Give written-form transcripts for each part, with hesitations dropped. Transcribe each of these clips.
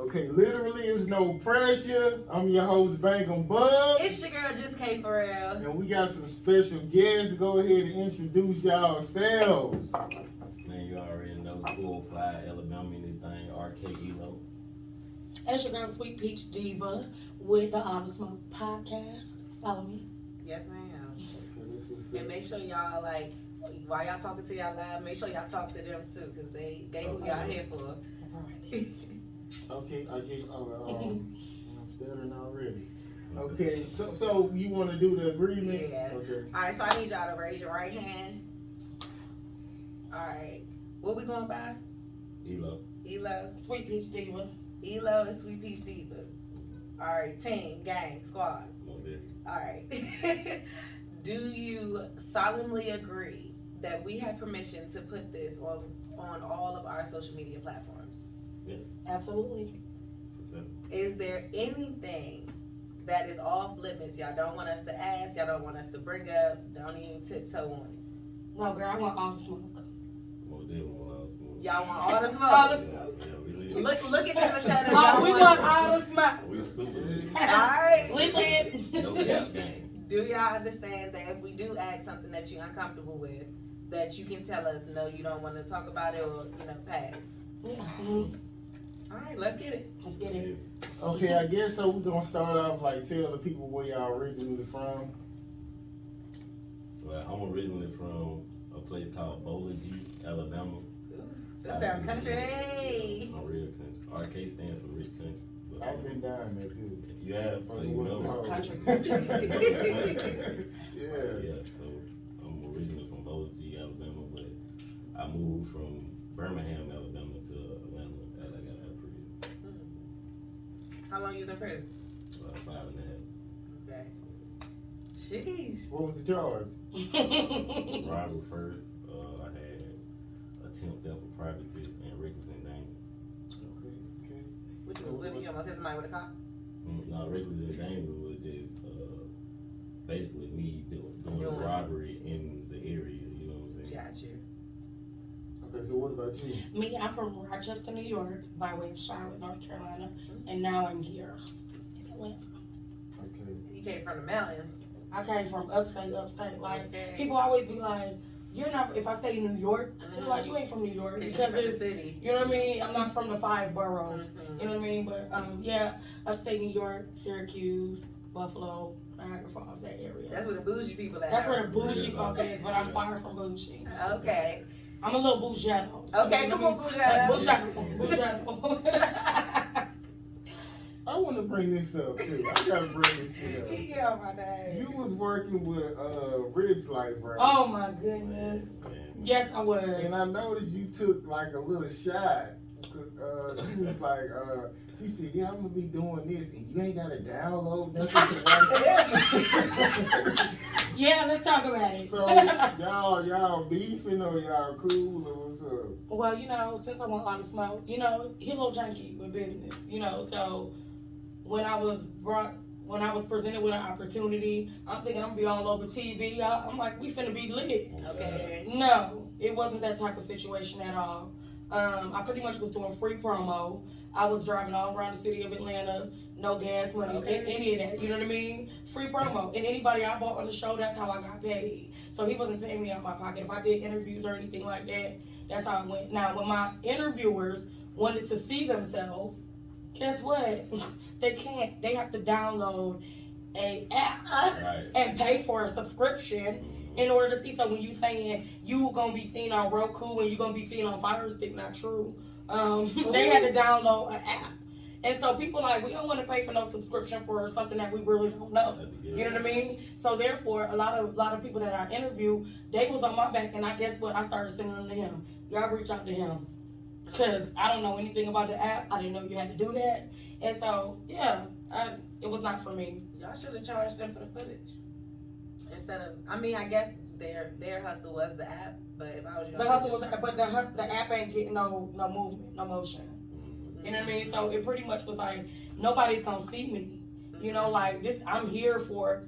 Okay, literally is no pressure. I'm your host, Bangem Bugg. It's your girl, Just K for real. And we got some special guests. Go ahead and introduce yourselves. Man, you already know, Full Fly, Alabama, anything, RK ELO. And it's your girl, Sweet Peach Diva, with the On the Smoke podcast. Follow me. Yes, ma'am. Okay, this was And make sure y'all, like, while y'all talking to y'all live, make sure y'all talk to them too, because they who y'all here for. Okay. I'm stuttering already. Okay, so you want to do the agreement? Yeah. Okay. All right, so I need y'all to raise your right hand. All right. What we going by? ELO. ELO. Sweet Peach Diva. ELO and Sweet Peach Diva. All right, team, gang, squad. All right. Do you solemnly agree that we have permission to put this on all of our social media platforms? Yeah. Absolutely. Is there anything that is off limits y'all don't want us to ask, y'all don't want us to bring up, don't even tiptoe on it? No, girl, I want all the smoke. Y'all want all the smoke? All the smoke. Look at them and tell them y'all We want all the smoke. Alright. We live. No cap. Do y'all understand that if we do ask something that you're uncomfortable with, that you can tell us, no, you don't want to talk about it, or, pass? Yeah. Alright, let's get it. Let's get it. Okay, I guess so. We're gonna start off like tell the people where y'all originally from. Well, I'm originally from a place called Bowling G, Alabama. That sound country. Hey. I'm real country. RK stands for rich country. But, I've been down there too. You have, so you know. Country. Yeah. So I'm originally from Bowling G, Alabama, but I moved from Birmingham, Alabama to Atlanta as I got out of prison. How long you was in prison? 5.5. Okay. Sheesh. What was the charge? Robbery first. I had attempt theft of property and reckless endangerment. Okay. Which was whipping you almost hit somebody with a cop? No, reckless endangerment was just basically me doing a robbery in the area. You know what I'm saying? Gotcha. Okay, so what about you? Me, I'm from Rochester, New York, by way of Charlotte, North Carolina, and now I'm here in Atlanta. Okay. You came from the mountains. I came from upstate. Like, Okay. people always be like, you're not, if I say New York, they're like, you ain't from New York. Because it's it's, the city. you know what I mean? I'm not from the 5 boroughs. Mm-hmm. You know what I mean? But, yeah, upstate New York, Syracuse, Buffalo, Niagara Falls, that area. That's where the bougie people at. That's where the bougie folk is, but I'm far from bougie. Okay. I'm a little bougetto. Okay, come on, bougetto. Bougetto. I want to bring this up too. I gotta bring this shit up. Yeah, my dad. You was working with Rich Life, right? Oh my goodness. Yes, I was. And I noticed you took like a little shot. She was like, she said, yeah, I'm gonna be doing this, and you ain't gotta download nothing to watch. Yeah, let's talk about it. So y'all beefing or y'all cool or what's up? Well, since I want a lot of smoke, he a little junkie with business, so when I was presented with an opportunity, I'm thinking I'm gonna be all over TV. I'm like, we finna be lit. Okay. No, it wasn't that type of situation at all. I pretty much was doing free promo. I was driving all around the city of Atlanta, no gas money, any of that, you know what I mean? Free promo. And anybody I bought on the show, that's how I got paid. So he wasn't paying me out of my pocket. If I did interviews or anything like that, that's how it went. Now, when my interviewers wanted to see themselves, guess what? They can't. They have to download a app and pay for a subscription in order to see. So when you saying you gonna be seen on Roku and you gonna be seen on Fire Stick, not true. They had to download an app. And so people like, we don't want to pay for no subscription for something that we really don't know. You know what I mean? So therefore, a lot of people that I interview, they was on my back, and I guess what? I started sending them to him. Y'all reach out to him. Because I don't know anything about the app. I didn't know you had to do that. And so, yeah, it was not for me. Y'all should have charged them for the footage. Instead of, I guess their hustle was the app, but if I was you, the hustle was, but the app ain't getting no movement, no motion. You know what I mean? So it pretty much was like, nobody's gonna see me. Like this, I'm here for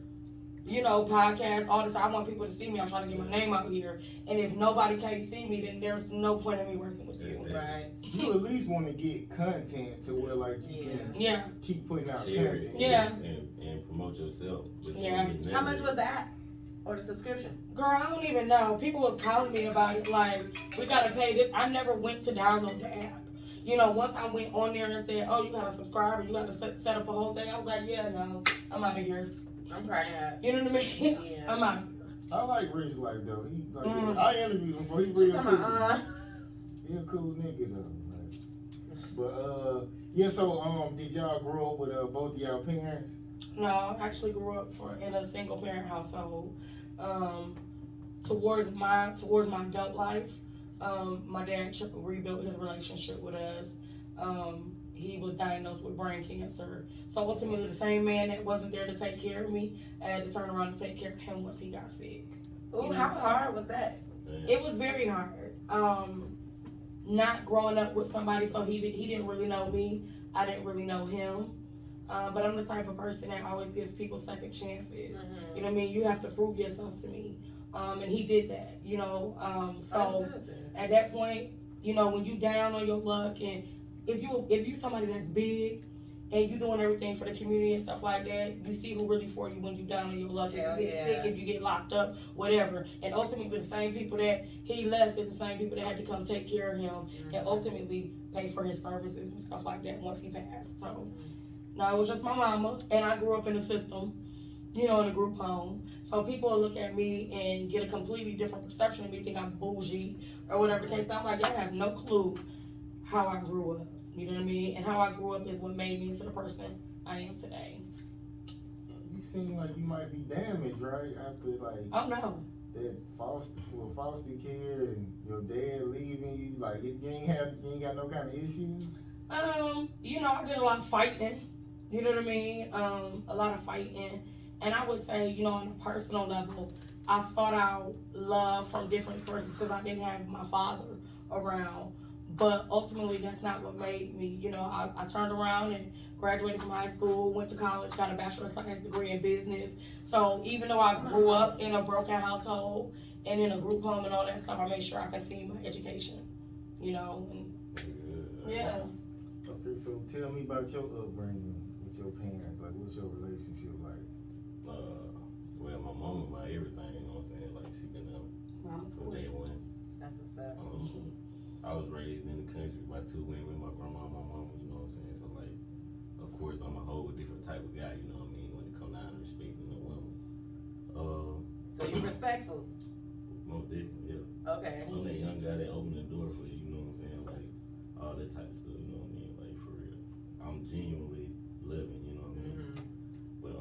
podcasts, all this. I want people to see me. I'm trying to get my name out here. And if nobody can't see me, then there's no point in me working with you. Right. You at least want to get content to where like you can keep putting out Share content. it and promote yourself. How much was the app or the subscription? Girl, I don't even know. People was calling me about it. Like, we gotta pay this. I never went to download the app. Once I went on there and said, "Oh, you gotta subscribe or you gotta set up a whole thing," I was like, "Yeah, no, I'm out of here." I'm cracking up. You know what I mean? Yeah. I'm out. I like Rich like though. He like I interviewed him before. He real cool. He a cool nigga though. Like, but yeah. So did y'all grow up with both of y'all parents? No, I actually grew up in a single parent household. Towards my adult life, my dad rebuilt his relationship with us. He was diagnosed with brain cancer. So ultimately, the same man that wasn't there to take care of me, I had to turn around and take care of him once he got sick. Ooh, how hard was that? It was very hard. Not growing up with somebody, so he didn't really know me. I didn't really know him. But I'm the type of person that always gives people second chances. Mm-hmm. You know what I mean? You have to prove yourself to me. And he did that, so at that point, when you down on your luck, and if you somebody that's big and you doing everything for the community and stuff like that, you see who really for you when you down on your luck. If you get sick, if you get locked up, whatever. And ultimately, the same people that he left is the same people that had to come take care of him and ultimately pay for his services and stuff like that once he passed. So, no, it was just my mama, and I grew up in the system, in a group home. So people will look at me and get a completely different perception of me, think I'm bougie or whatever the case. I'm like, y'all have no clue how I grew up. You know what I mean? And how I grew up is what made me into the person I am today. You seem like you might be damaged, right? After like oh no, that foster care and your dad leaving you, like you ain't got no kind of issues. I did a lot of fighting. You know what I mean? A lot of fighting. And I would say, on a personal level, I sought out love from different sources because I didn't have my father around. But ultimately, that's not what made me. I turned around and graduated from high school, went to college, got a Bachelor of Science degree in business. So even though I grew up in a broken household and in a group home and all that stuff, I made sure I continued my education. And yeah. Okay, so tell me about your upbringing with your parents. Like, what's your relationship like? Well, my mama, my everything, you know what I'm saying? Like, she been there from day one. That's what's up. I was raised in the country by two women, my grandma and my mama, you know what I'm saying? So, like, of course, I'm a whole different type of guy, you know what I mean, when it comes down to respecting a woman. So you're respectful? Most definitely, yeah. Okay. I'm that young guy that opened the door for you, you know what I'm saying? Like, all that type of stuff, you know what I mean? Like, for real. I'm genuinely living, you know what I mean? But,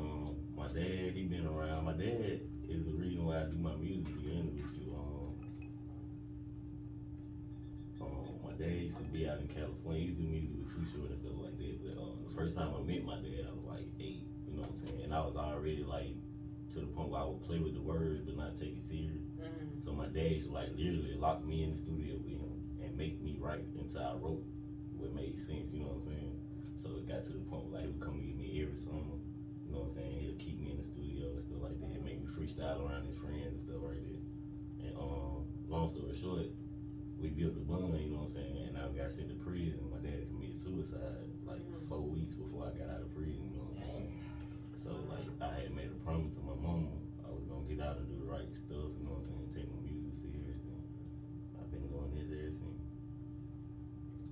my dad, he been around. My dad is the reason why I do my music, to be honest with you. My dad used to be out in California. He used to do music with Too Short and stuff like that. But the first time I met my dad, I was like 8, you know what I'm saying? And I was already like to the point where I would play with the words but not take it serious. So my dad used to like literally lock me in the studio with him and make me write until I wrote what made sense, you know what I'm saying? So it got to the point where like, he would come get me every summer. You know what I'm saying? He'll keep me in the studio and stuff like that. He'll make me freestyle around his friends and stuff like that. And long story short, we built the bond, you know what I'm saying? And I got sent to prison. My dad committed suicide like 4 weeks before I got out of prison, you know what I'm saying? So like I had made a promise to my mama I was gonna get out and do the right stuff, you know what I'm saying? Take my music serious, and I've been doing this ever since.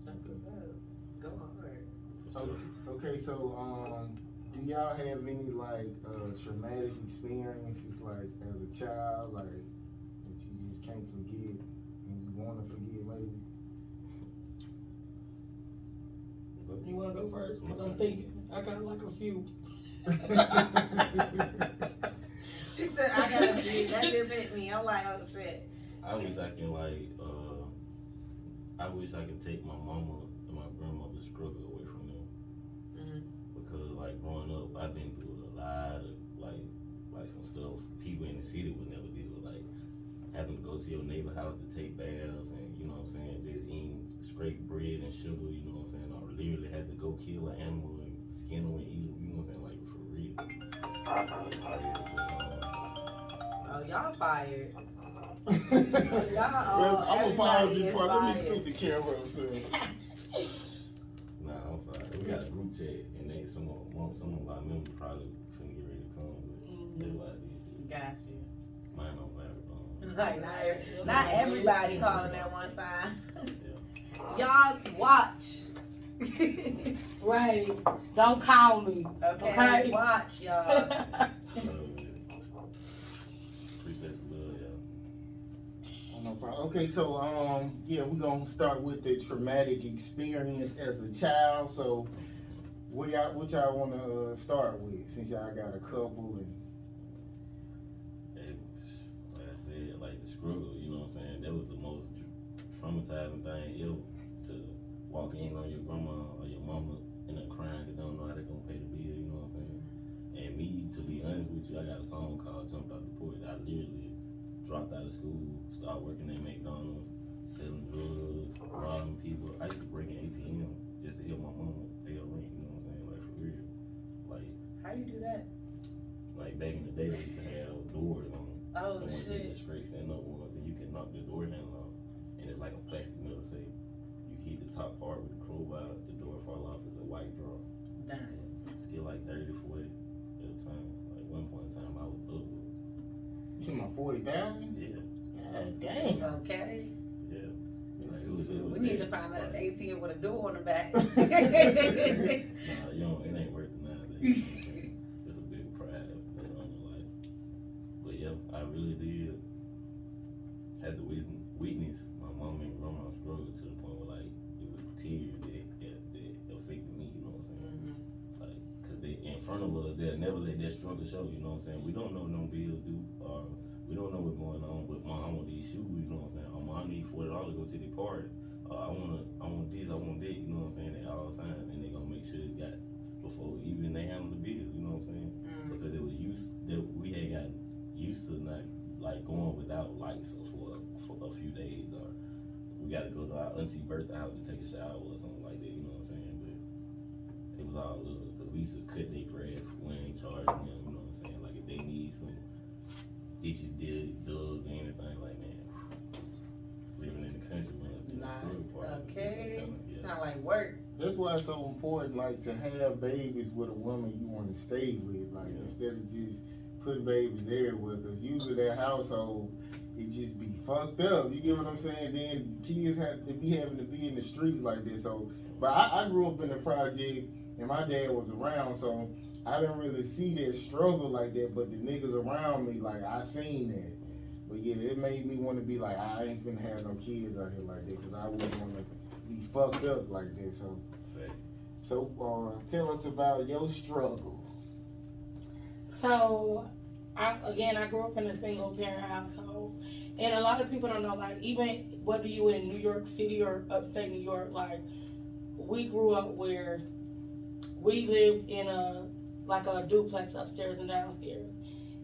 That's what's up. Go hard. For sure. Okay, so do y'all have any like traumatic experiences like as a child, like that you just can't forget and you want to forget maybe? You want to go first? Because I'm thinking. I got like a few. She said, I got a few. That just hit me. I'm like, oh shit. I wish I can like, I wish I could take my mama and my grandmother's struggle away from them. Because like growing up, I've been through a lot of like some stuff people in the city would never deal with, like having to go to your neighbor house to take baths and you know what I'm saying, just eating scraped bread and sugar, you know what I'm saying. I literally had to go kill an animal and skin them and eat them, you know what I'm saying, like for real. Oh, y'all fired. Well, I'm a part of everybody this is part. Let me fired. scoot the camera up, son. Nah, I'm sorry. We got a group chat, and they some of our members probably finna get ready to come, but that's why I did. Got you. Mine on fire. Like not everybody calling at one time. Y'all watch. Right. Don't call me. Okay. Watch, y'all. Appreciate the love, y'all. No problem. Okay, so yeah, we're gonna start with the traumatic experience as a child. So, what y'all wanna start with? Since y'all got a couple and. Like I said, like the struggle, you know what I'm saying? That was the most traumatizing thing ever, to walk in on your grandma or your mama and they're crying because they don't know how they're gonna pay the bill, you know what I'm saying? And me, to be honest with you, I got a song called Jumped Out the Porch. I literally dropped out of school, started working at McDonald's, selling drugs, robbing people. I used to break an ATM just to help my mama pay her rent, you know what I'm saying? Like, for real. Like, How you do that? like back in the day, we used to have doors on. Oh, And once shit. the straight stand up ones, and you can knock the door handle off, and it's like a plastic metal safe. You hit the top part with the crowbar, the door fall off. It's a white draw. Dang. Still like 30 to 40 at a time. Like one point in time, I was ugly. You talking about 40,000? Yeah, God damn. Okay. yeah. That's Like, it was We need to find an ATM with a door on the back. Nah, you know, it ain't worth it nowadays. It's a big pride on your life. But yeah, I really did have to witness my mom and grandma struggle to the point where like it was tears that affected me, you know what I'm saying? Like, cause they in front of us, they'll never let that struggle show, you know what I'm saying? We don't know no bills due, or we don't know what's going on with mom. I want these shoes, you know what I'm saying? Oh, mom, I need $40 to go to the party. I want this, I want that, you know what I'm saying? At all times, and they gonna make sure it's got before even they handle the bill, you know what I'm saying? Because it was we had gotten used to not like going without lights for a few days, or we got to go to our auntie birthday house to take a shower or something like that, you know what I'm saying? But it was all love, because we used to cut their grass when they charging them, you know what I'm saying? Like if they need some ditches dug or anything, like, man, living in the country, man. Okay. Sound like work. That's why it's so important, like, to have babies with a woman you want to stay with, like, instead of just putting babies everywhere, because usually that household, it just be fucked up. You get what I'm saying? Then kids have to be having to be in the streets like this. So, but I grew up in the projects, and my dad was around, so I didn't really see that struggle like that. But the niggas around me, like, I seen that. But yeah, it made me want to be like, I ain't finna have no kids out here like that, because I wouldn't want to be fucked up like that. So tell us about your struggle. So, I grew up in a single parent household. And a lot of people don't know, like, even whether you in New York City or upstate New York, like, we grew up where we lived in a duplex upstairs and downstairs.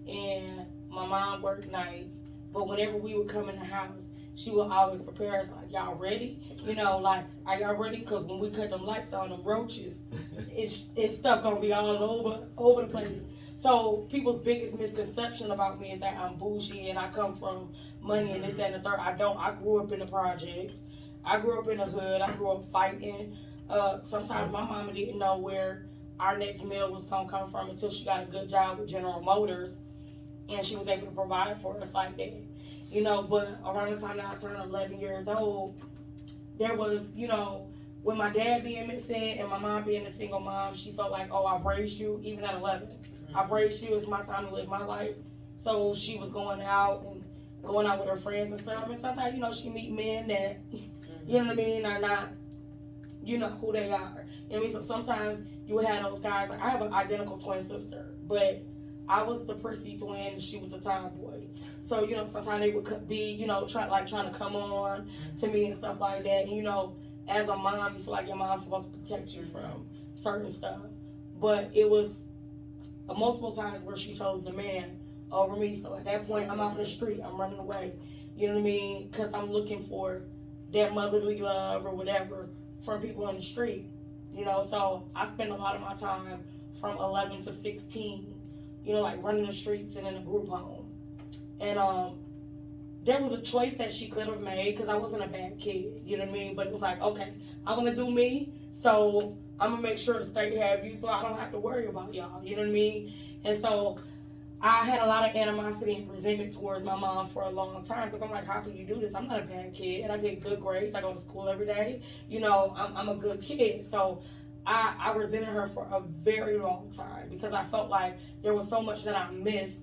And my mom worked nights, but whenever we would come in the house, she would always prepare us, like, y'all ready? You know, like, are y'all ready? Because when we cut them lights on, them roaches, it's stuff gonna be all over the place. So people's biggest misconception about me is that I'm bougie and I come from money and this, that, and the third. I don't. I grew up in the projects. I grew up in the hood. I grew up fighting. Sometimes my mama didn't know where our next meal was gonna come from until she got a good job with General Motors, and she was able to provide for us like that. You know, but around the time that I turned 11 years old, there was, you know, with my dad being missing and my mom being a single mom, she felt like, oh, I've raised you, even at 11. I've raised you, it's my time to live my life. So she was going out with her friends and stuff. And sometimes, you know, she meet men that, you know what I mean, are not, you know, who they are. You know what I mean? So sometimes you would have those guys, like I have an identical twin sister, but I was the prissy twin and she was the tomboy. So, you know, sometimes they would be, you know, trying to come on to me and stuff like that. And, you know, as a mom, you feel like your mom's supposed to protect you from certain stuff. But it was multiple times where she chose the man over me. So at that point, I'm out in the street. I'm running away. You know what I mean? Because I'm looking for that motherly love or whatever from people on the street. You know, so I spend a lot of my time from 11 to 16, you know, like running the streets and in a group home. And there was a choice that she could have made because I wasn't a bad kid, you know what I mean? But it was like, okay, I'm gonna do me, so I'm gonna make sure the state have you, so I don't have to worry about y'all, you know what I mean? And so I had a lot of animosity and resentment towards my mom for a long time because I'm like, how can you do this? I'm not a bad kid, and I get good grades. I go to school every day. You know, I'm a good kid. So I resented her for a very long time because I felt like there was so much that I missed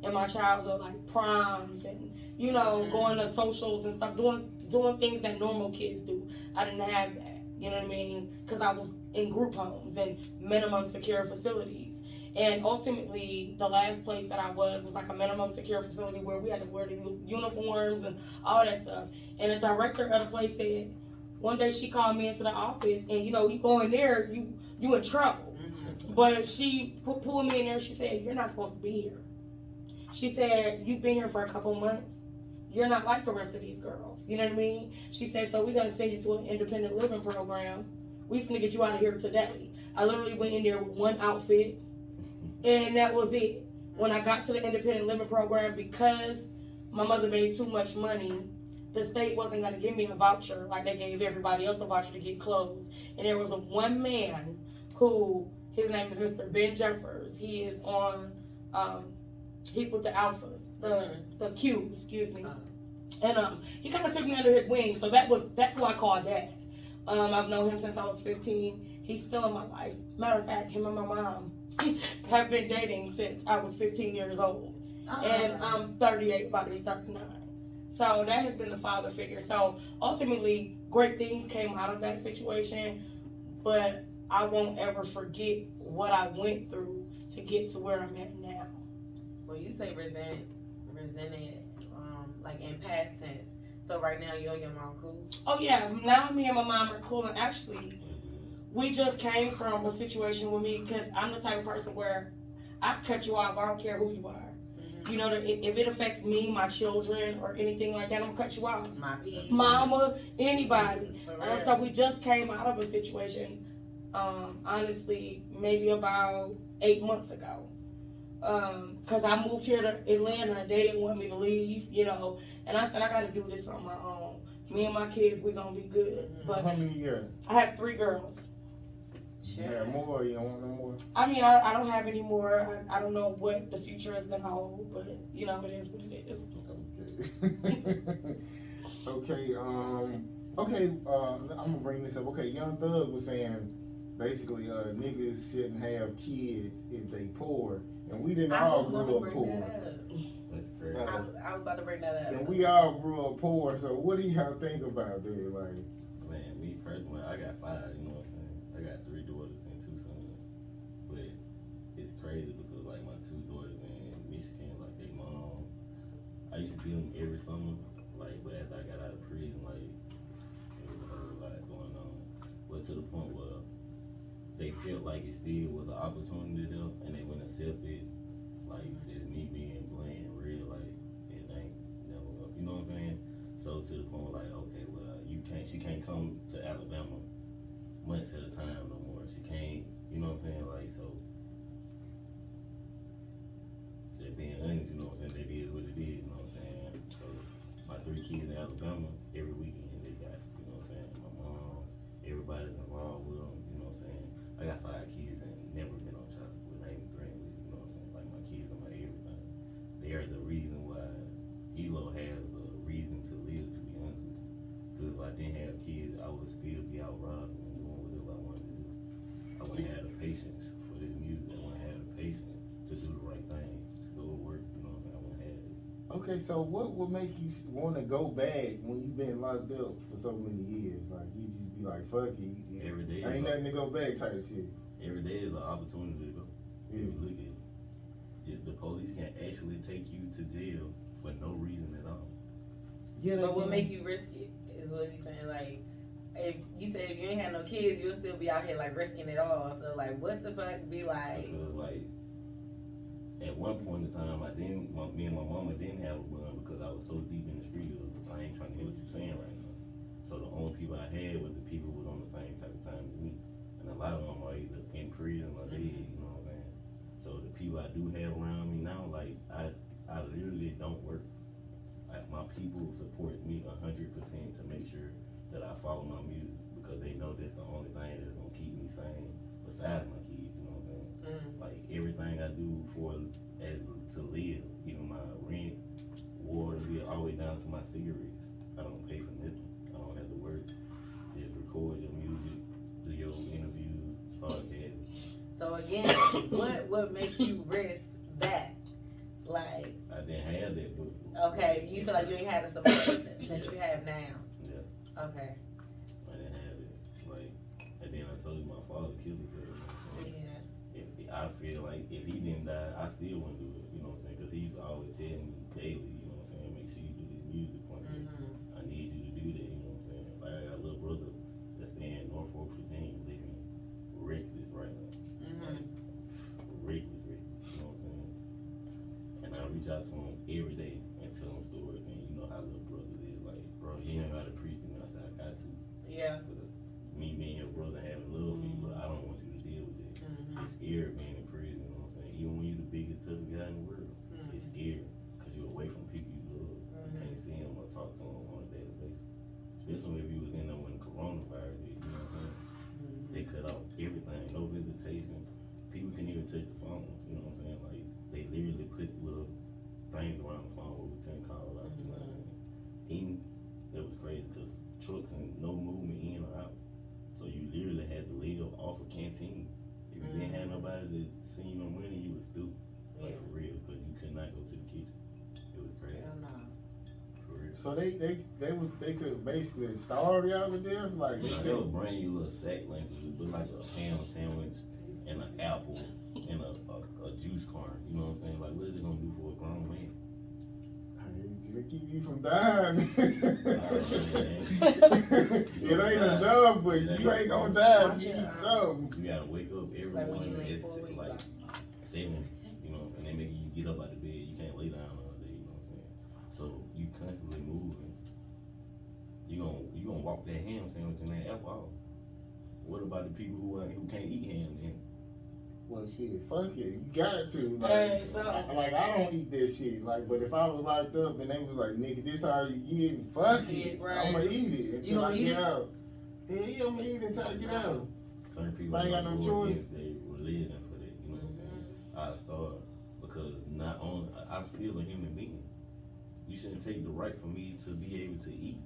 in my childhood, like proms and, you know, going to socials and stuff, doing things that normal kids do. I didn't have that, you know what I mean? Because I was in group homes and minimum secure facilities. And ultimately, the last place that I was like a minimum secure facility where we had to wear the uniforms and all that stuff. And the director of the place said, one day she called me into the office, and you know, you go in there, you in trouble. But she pulled me in there. She said, "You're not supposed to be here." She said, "You've been here for a couple months. You're not like the rest of these girls." You know what I mean? She said, "So we got to send you to an independent living program. We finna get you out of here today." I literally went in there with one outfit, and that was it. When I got to the independent living program, because my mother made too much money, the state wasn't going to give me a voucher like they gave everybody else a voucher to get clothes. And there was one man who, his name is Mr. Ben Jeffers. He is on, he's with the Alpha, the Q, excuse me. And he kind of took me under his wing, so that's who I call Dad. I've known him since I was 15. He's still in my life. Matter of fact, him and my mom have been dating since I was 15 years old. And I'm 38, about to be 39. So that has been the father figure. So ultimately, great things came out of that situation, but I won't ever forget what I went through to get to where I'm at now. Well, you say resented, like in past tense. So right now, you and your mom cool? Oh yeah, now me and my mom are cool, and actually, we just came from a situation with me because I'm the type of person where I cut you off. I don't care who you are. You know, if it affects me, my children, or anything like that, I'm gonna cut you off. My piece. Mama, anybody. So we just came out of a situation, honestly, maybe about 8 months ago. Cause I moved here to Atlanta, they didn't want me to leave, you know, and I said I gotta do this on my own. Me and my kids, we're gonna be good. But how many you got? I have 3 girls. You have more, or you don't want no more? I mean, I don't have any more. I don't know what the future is gonna hold, but you know, it is what it is. Okay. Okay, I'm gonna bring this up. Okay, Young Thug was saying basically niggas shouldn't have kids if they poor, and we didn't all grow up poor. That's crazy. I was about to bring that up. And we all grew up poor, so what do y'all think about that? Like, Man, me personally, I got 5, you know what I'm saying? I got 3 daughters and 2 sons. But it's crazy because like my 2 daughters in Michigan, like they mom, I used to be them every summer, like, but as I got out of prison, like, there was a whole lot going on. But to the point where they felt like it still was an opportunity there and they wouldn't accept it. Like, just me being blunt and real, like, it ain't never up, you know what I'm saying? So to the point like, okay, well, she can't come to Alabama months at a time no more. She can't, you know what I'm saying? Like, so, they're being honest, you know what I'm saying? That is what it is, you know what I'm saying? So, my 3 kids in Alabama, every weekend they got, you know what I'm saying? My mom, everybody's involved with them, you know what I'm saying? I got 5 kids and never been on child support, not even threatened with it, you know what I'm saying? Like, my kids are my everything. They're the reason why ELO has a reason to live, to be honest with you. Because if I didn't have kids, I would still be out robbing and doing whatever I wanted to do. I wouldn't have the patience for this music. I wouldn't have the patience to do the right thing, to go to work, you know what I'm saying? I wouldn't have it. okay, so what would make you want to go back when you've been locked up for so many years? Like, you just be like, fuck it. Every day Ain't nothing to go back type shit. Every day is an opportunity to go. Yeah. Look at it. The police can actually take you to jail for no reason at all. Yeah, But what make you risk it is what he's saying. Like, if you said if you ain't had no kids, you'll still be out here like risking it all. So like, what the fuck be like? Because like, at one point in time, me and my mama didn't have a bond because I was so deep in the street. I ain't trying to hear what you're saying right now. So the only people I had was the people who was on the same type of time as me. And a lot of them are either in prison or dead, you know what I'm saying? So the people I do have around me now, like, I I literally don't work. Like, my people support me 100% to make sure that I follow my music because they know that's the only thing that's gonna keep me sane besides my kids. You know what I'm saying? Like everything I do to live, even my rent, water bill, all the way down to my cigarettes. I don't pay for nothing. I don't have to work. Just record your music, do your interviews, podcast. So again, what would make you risk that? Like, I didn't have that, but okay, you feel like you ain't had the support that you have now. yeah, Okay. I didn't have it. Like, and then I told you my father killed himself. Yeah. I feel like if he didn't die, I still wouldn't do it. You know what I'm saying? Because he used to always tell me daily, you know what I'm saying? Make sure you do this music one day. I need you to do that. You know what I'm saying? Like, I got a little brother that's staying in Norfolk, Virginia, living reckless right now. Like, reckless. You know what I'm saying? And I reach out to him every day and tell him stories. And you know how little brother is. Like, bro, you ain't got to preach to me. I said, I got to. Yeah. Because me being your brother having love for you, but I don't want you to deal with it. It's scary being in prison, you know what I'm saying? Even when you're the biggest, toughest guy in the world, it's scary because you're away from people you love. You can't see them or talk to them on a daily basis. Especially if you was in there when coronavirus hit, you know what I'm saying? They cut off everything, no visitation. People couldn't even touch the phone, you know what I'm saying? Like, they literally put little things around the phone where we couldn't call out, you know what I'm saying? Even, that was crazy because trucks and no movement in or out. So you literally had to live off a canteen. If you didn't have nobody to send you no money, you was stupid. Like, for real, because you could not go to the kitchen. It was crazy. Hell no. For real. So they could basically starve y'all to death, like They'll bring you little sack lunches. It look like a ham sandwich and an apple and a juice carton. You know what I'm saying? Like, what is it gonna do for a grown man? They keep you from dying. It ain't enough, but you ain't gonna die if you eat something. You gotta wake up every Like when you morning lay at 4 weeks, like 7. You know what I'm saying? They make you get up out of bed. You can't lay down all day. You know what I'm saying? So you constantly moving. You gonna walk that ham sandwich and that apple. What about the people who can't eat ham then? Well, shit, fuck it. You got to. Like, Hey, I don't eat that shit. Like, but if I was locked up and they was like, nigga, this how you get it, fuck it. Right. I'm gonna eat it until I get out. Yeah, I'm gonna eat it until I get out. Certain people I ain't got no choice. Their religion for that. You know what I'm saying? I starve because not only I'm still a human being. You shouldn't take the right for me to be able to eat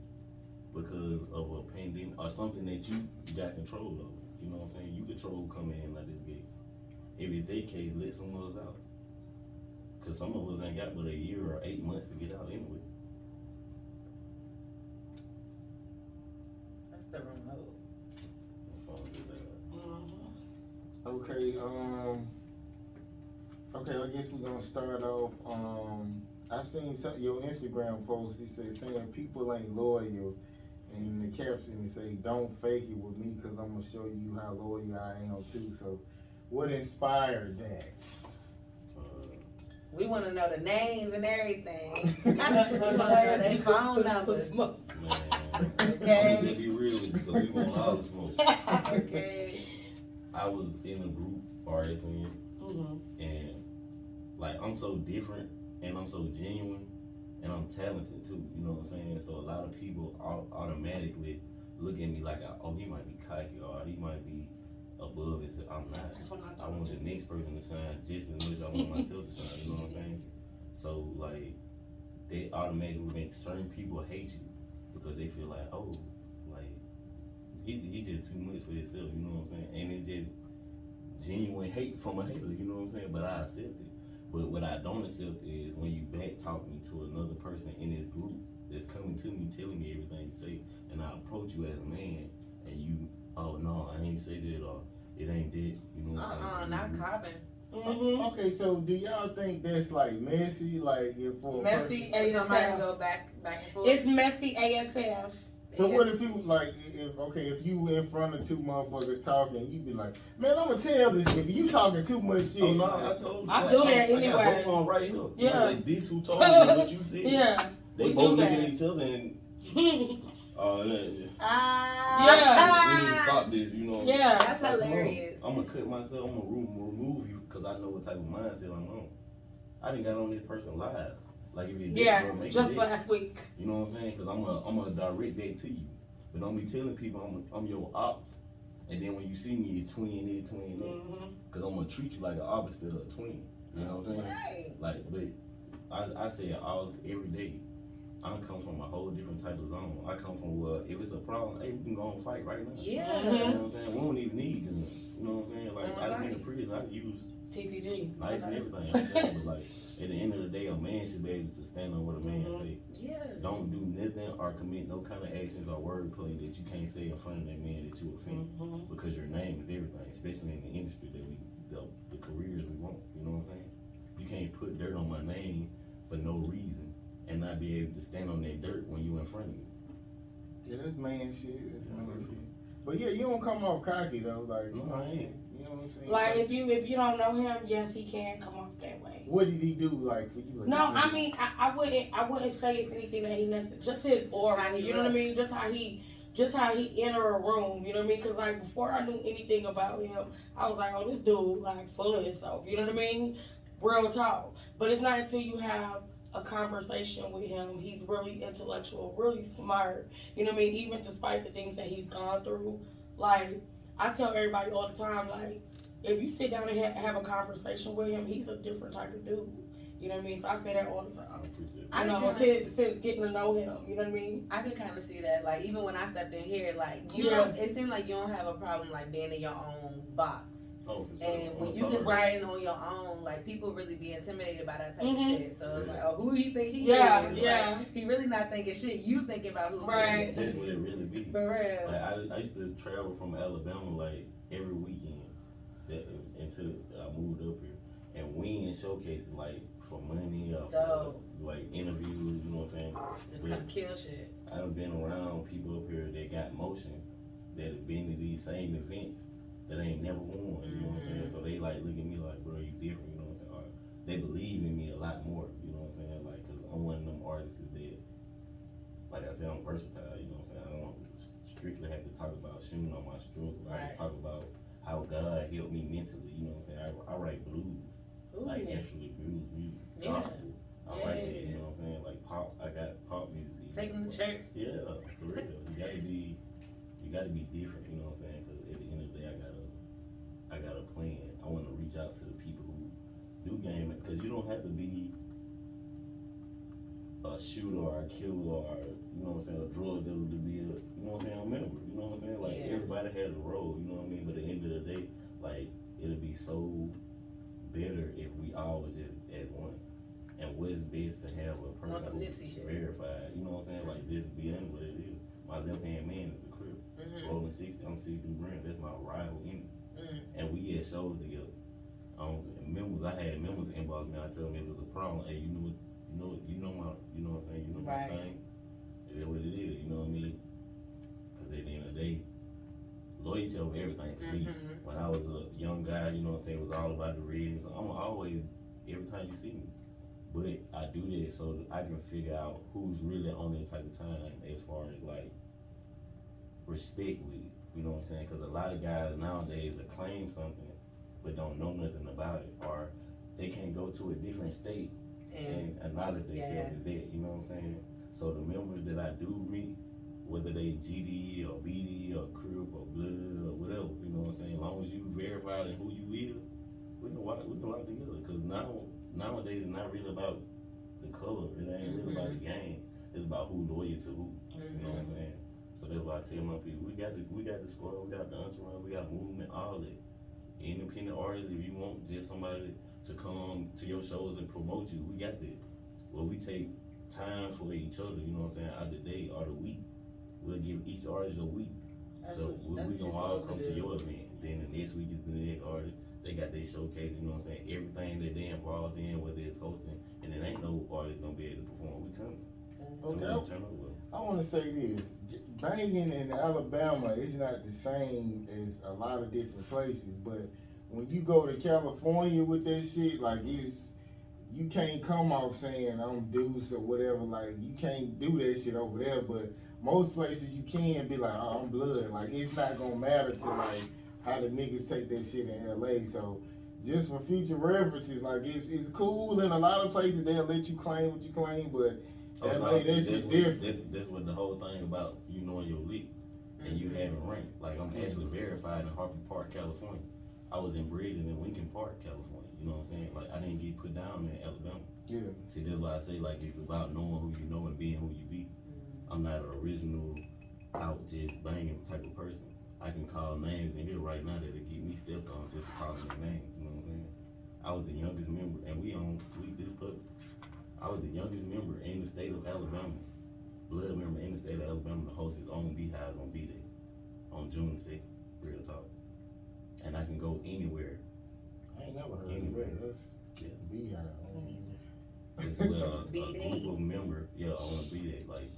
because of a pandemic or something that you got control of. You know what I'm saying? You control coming in like this gate. If it's their case, let some of us out. Because some of us ain't got but a year or 8 months to get out anyway. That's the remote. Okay, I guess we're gonna start off. I seen your Instagram post. He said saying people ain't loyal, and in the caption he say don't fake it with me because I'm gonna show you how loyal I am too. So, what inspired that? We want to know the names and everything. We want to know their phone numbers. Man, Okay. I'm gonna just be real with you because we want all the smoke. Okay. I was in a group RSN, and like I'm so different and I'm so genuine and I'm talented too. You know what I'm saying? So a lot of people automatically look at me like, oh, he might be cocky or he might be above it. I'm not. That's what I I want the next person to shine just as much as I want myself to shine. You know what I'm saying? So like they automatically make certain people hate you because they feel like, oh, like he just too much for himself. You know what I'm saying? And it's just genuine hate from a hater. You know what I'm saying? But I accept it. But what I don't accept is when you back talk me to another person in this group that's coming to me, telling me everything you say, and I approach you as a man, and you, oh no, I ain't say that, or it ain't that. You know what I'm saying? Not copping. Okay, so do y'all think that's like messy? Like if for a Messy person, Somebody go ASF. back and forth. It's messy ASF. so what if you like if you in front of two motherfuckers talking, you be like, man, I'm gonna tell this nigga you talking too much shit. Oh no, I told you. I do that I anyway. got both of them right here. Yeah. I like, this who told me what you said. Yeah. They we both do looking that. at each other and yeah. Yeah. We need to stop this, you know. Yeah. That's hilarious. I'm gonna cut myself. I'm gonna remove you because I know what type of mindset I'm on. I didn't got on this person live. Like if it just last week. You know what I'm saying? Because I'm a direct that to you, but don't be telling people I'm your ops. And then when you see me, it's twin this, twin that. Because I'm gonna treat you like an op instead of a twin. You know what I'm saying? Right. Like, but I say it every day. I come from a whole different type of zone. I come from if it's a problem, hey, we can go and fight right now. Yeah. You know what I'm saying? We don't even need guns. You know what I'm saying? Like, I've been in prison, I used TTG. knife and everything. But like, at the end of the day, a man should be able to stand on what a man say. Yeah. Don't do nothing or commit no kind of actions or wordplay that you can't say in front of that man that you offend. Because your name is everything, especially in the industry that the careers we want. You know what I'm saying? You can't put dirt on my name for no reason and not be able to stand on that dirt when you in front of me. Yeah, that's man shit. That's man shit. But yeah, you don't come off cocky though. Like, no, I ain't. You know what I'm saying? Like if you don't know him, yes, he can come off that way. What did he do like for you? Like, no, I mean I wouldn't say it's anything that he necessarily, just his aura. You know what I mean? Just how he enter a room. You know what I mean? Because like before I knew anything about him, I was like, oh, this dude like full of himself. You know what I mean? Real talk. But it's not until you have a conversation with him. He's really intellectual, really smart. You know what I mean? Even despite the things that he's gone through. Like, I tell everybody all the time, like, if you sit down and have a conversation with him, he's a different type of dude. You know what I mean? So I say that all the time. I appreciate it. I know, since getting to know him, you know what I mean? I could kind of see that. Like, even when I stepped in here, like, you don't, it seemed like you don't have a problem, like, being in your own box. Oh, for sure. And when you just riding on your own, like, people really be intimidated by that type of shit. So it's like, oh, who he think he is? Yeah. Like, he really not thinking shit. You thinking about who he is. That's what it really be. For real. Like, I used to travel from Alabama, like, every weekend until I moved up here. And win showcases, like, for money or for, like, interviews, you know what I'm saying? It's kind of kill shit. I've been around people up here that got motion, that have been to these same events, that ain't never won, you know what I'm saying? So they like look at me like, bro, you different, you know what I'm saying? Or they believe in me a lot more, you know what I'm saying? Like, cause I'm one of them artists that, like I said, I'm versatile, you know what I'm saying? I don't strictly have to talk about shooting on my struggle. I have to talk about how God helped me mentally, you know what I'm saying? I write blues, like actually blues music, gospel. I write that, you know what I'm saying? Like pop, I got pop music. Take them to church. Yeah, for real. You gotta be different, you know what I'm saying? Cause at the end of the day, I got a plan. I want to reach out to the people who do game it, because you don't have to be a shooter or a killer or, you know what I'm saying, a drug dealer to be a, you know what I'm saying, a member. You know what I'm saying? Like, everybody has a role, you know what I mean? But at the end of the day, like, it'll be so better if we all was just as one. And what's best to have a person who's verified, you know what I'm saying? Like, just being what it is. My left-hand man is the Crip. Rolling 60, I'm 60 Brand. That's my rival in it. And we had shows together. I had members inbox me. I tell them it was a problem. Hey, you know what I'm saying? You know my thing. It is what it is. You know what I mean? Because at the end of the day, loyalty over everything to me. When I was a young guy, you know what I'm saying, it was all about the reading. So I'm always, every time you see me. But I do that so that I can figure out who's really on that type of time as far as like respect with it. You know what I'm saying? Because a lot of guys nowadays that claim something but don't know nothing about it, or they can't go to a different state and acknowledge themselves as that. You know what I'm saying? So the members that I do meet, whether they GD or BD or Crip or Blood or whatever, you know what I'm saying? As long as you verify who you is, we can lock together. Because nowadays it's not really about the color. It ain't really about the game. It's about who loyal to who. You know what I'm saying? So that's why I tell my people, we got the squad, we got the entourage, we got movement, all that. Independent artists, if you want just somebody to come to your shows and promote you, we got that. Well, we take time for each other, you know what I'm saying, out the day or the week. We'll give each artist a week. So we gonna all come to your event. Then the next week is the next artist. They got their showcase, you know what I'm saying, everything that they involved in, whether it's hosting, and it ain't no artist gonna be able to perform. We coming. Okay. I want to say this. Banging in Alabama is not the same as a lot of different places, but when you go to California with that shit, like you can't come off saying I'm Deuce or whatever, like you can't do that shit over there, but most places you can be like, oh, I'm Blood. Like it's not gonna matter to like how the niggas take that shit in LA, so just for future references. Like it's cool in a lot of places they'll let you claim what you claim, but LA that shit different. That's what the whole thing about you knowing your league and you having rank. Like I'm actually verified in Harper Park, California. I was inbred in Lincoln Park, California. You know what I'm saying? Like I didn't get put down in Alabama. Yeah. See, that's why I say like it's about knowing who you know and being who you be. I'm not an original out just banging type of person. I can call names in here right now that'll get me stepped on just calling their name. You know what I'm saying? I was the youngest member, and we this pub. I was the youngest member in the state of Alabama, blood member in the state of Alabama to host his own beehives on B-Day, on June 2nd, real talk. And I can go anywhere. I ain't never heard of that. That's beehive. It's a group of members, on a B-Day, like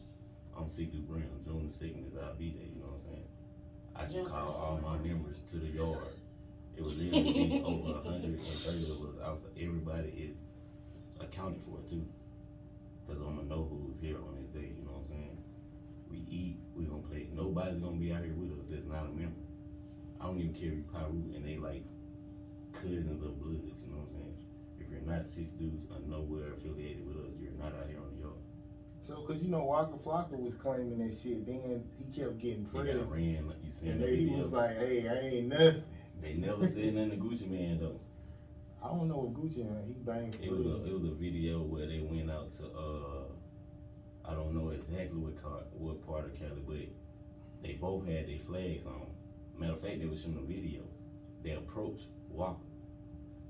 on C2 Brown, June the 2nd is our B-Day, you know what I'm saying? I can call all my members to the yard. It was literally over 130 of us outside. Everybody is accounted for too. Cause I'm gonna know who's here on this day, you know what I'm saying? We eat, we gonna play. Nobody's gonna be out here with us that's not a member. I don't even carry Pyru and they like cousins of bloods, you know what I'm saying? If you're not 6 dudes or nowhere affiliated with us, you're not out here on the yard. So, cause Waka Flocka was claiming that shit, then he kept getting He pressed. got ran, like you seen And that then he video. was like, hey, I ain't nothing. They never said nothing to Gucci Man though. I don't know if Gucci, he banged It was a video where they went out to I don't know exactly what part of Cali, but they both had their flags on. Matter of fact, they was shooting a video. They approached Walker.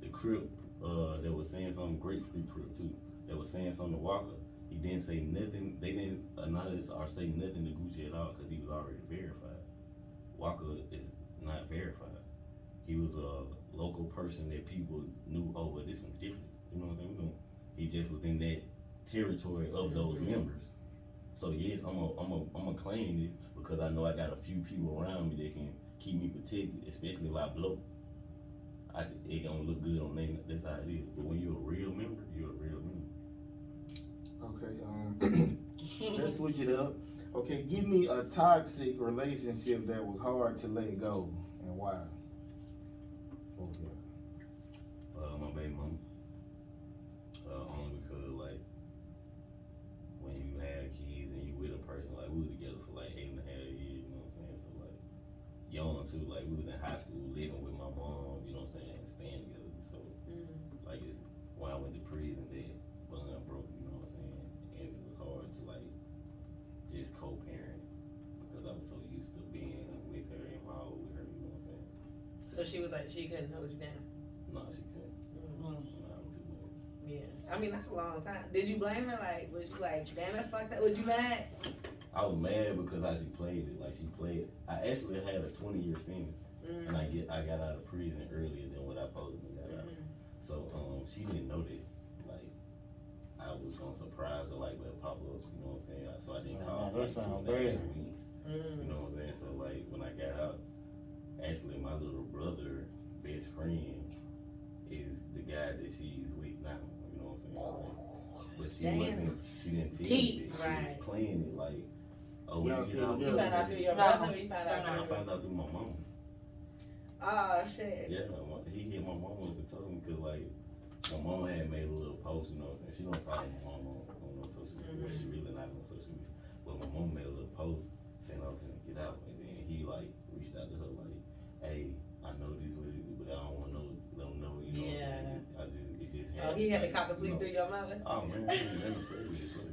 The Crip that was saying something, Grape Street Crip too, that was saying something to Walker. He didn't say nothing. They didn't acknowledge or say nothing to Gucci at all because he was already verified. Walker is not verified. He was a local person that people knew. Oh, well, this one's different. You know what I'm saying? He just was in that territory of those members. So yes, I'm a claim this because I know I got a few people around me that can keep me protected, especially if I blow. It don't look good on them. That's how it is. But when you're a real member, you're a real member. Okay, let's switch it up. Okay, give me a toxic relationship that was hard to let go and why. Okay. My baby mama. Only because like when you have kids and you with a person, like we were together for like 8.5 years, you know what I'm saying? So like young too, like we was in high school living with my mom, you know what I'm saying, staying together. So like it's when I went to prison that bond broke, you know what I'm saying? And it was hard to like just co-parent because I was so used to being with her and my with her, you know what I'm saying? So she was like, she couldn't hold you down. No, she couldn't. No, I'm too much. Yeah, I mean that's a long time. Did you blame her? Like, was you like, damn, that's fucked up? Was you mad? I was mad because how she played it. Like she played. I actually had a 20-year sentence, and I got out of prison earlier than what I supposedly got out. So she didn't know that. Like I was gonna surprise her, like with a pop up. You know what I'm saying? So I didn't call her. That sounds bad. You know what I'm saying? So like when I got out, actually my little brother, best friend, is the guy that she's with now. You know what I'm saying? Like, but she didn't tell me that. She was playing it like, oh, we get out. You found out through your brother or you found out I found out through my mom. Oh shit. Yeah, he hit my mom up and told me because like my mom had made a little post, you know what I'm saying? She don't follow my mom on no social media, but she really not on social media. But my mom made a little post saying I was gonna get out, and then he like reached out to her like, hey, I know this what it is, but I don't want to let them know, you know what I'm saying? It just happened. Oh, he had to cop the plea through your mother? Oh man,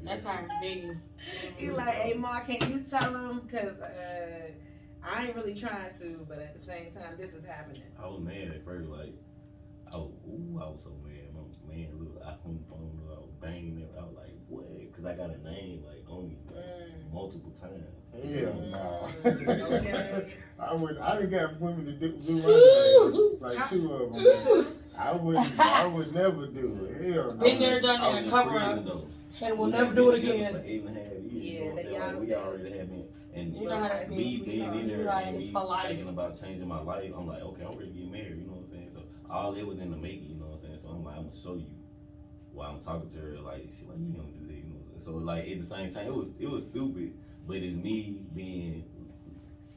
that's how big. He like, hey Mark, can you tell him? Cause I ain't really trying to, but at the same time, this is happening. I was mad at first, like, I was so mad. My man, look, I on the phone, I was banging it. I was like, what? Cause I got a name like on me multiple times. Hell no. Okay. I done got women to do my name, like 2 of them. I would never do it. Hell no. Been there, done that, cover up, and we'll never do it again. For 8.5 years, Yeah, you know what I'm saying? Like, we already had been, and you know how that me is. being in there Like, and it's me for life. thinking about changing my life, I'm like, okay, I'm ready to get married, you know what I'm saying? So all it was in the making, you know what I'm saying? So I'm like, I'm gonna show you. While I'm talking to her, like she like, you don't do that, you know what I'm saying? So like at the same time, it was stupid, but it's me being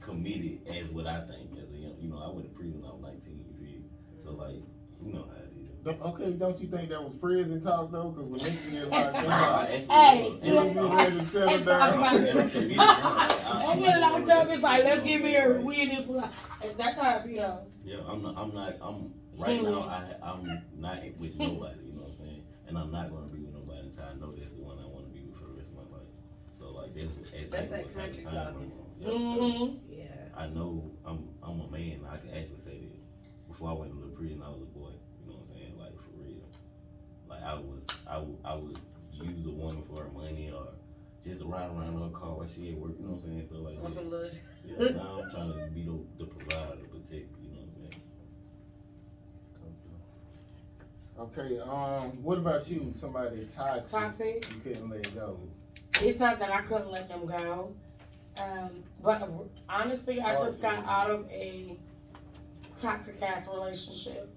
committed as what I think as a young, you know, I went to prison when I was 19, you feel? So like You know how it is. Okay, don't you think that was prison talk though? Because when niggas get locked down, Hey, they be ready to settle down. I get locked up. It's like, let's get married. We in this life. That's how it be though. Yeah, I'm right now. I'm not with nobody. You know what I'm saying? And I'm not gonna be with nobody until I know that's the one I want to be with for the rest of my life. So like that's that what country type of time talking. I'm on. Yeah. I know I'm a man. I can actually say that. Before I went to the prison, I was a boy. You know what I'm saying? Like for real. Like I would use a woman for her money or just to ride around in her car while she at work. You know what I'm saying? Stuff like Want that. some little Yeah, now I'm trying to be the provider, to protect. You know what I'm saying? Okay, what about you? Somebody toxic. Toxic? You couldn't let go. It's not that I couldn't let them go. But honestly, I just got out of a toxic ass relationship.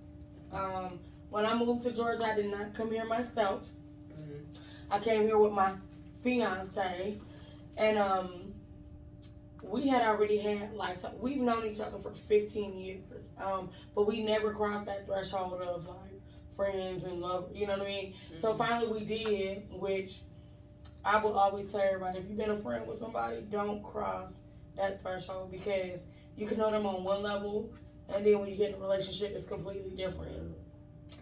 When I moved to Georgia, I did not come here myself. I came here with my fiance, and we had already had we've known each other for 15 years, but we never crossed that threshold of like friends and love. You know what I mean? So finally, we did, which I will always tell everybody: if you've been a friend with somebody, don't cross that threshold because you can know them on one level, and then when you get in a relationship, it's completely different.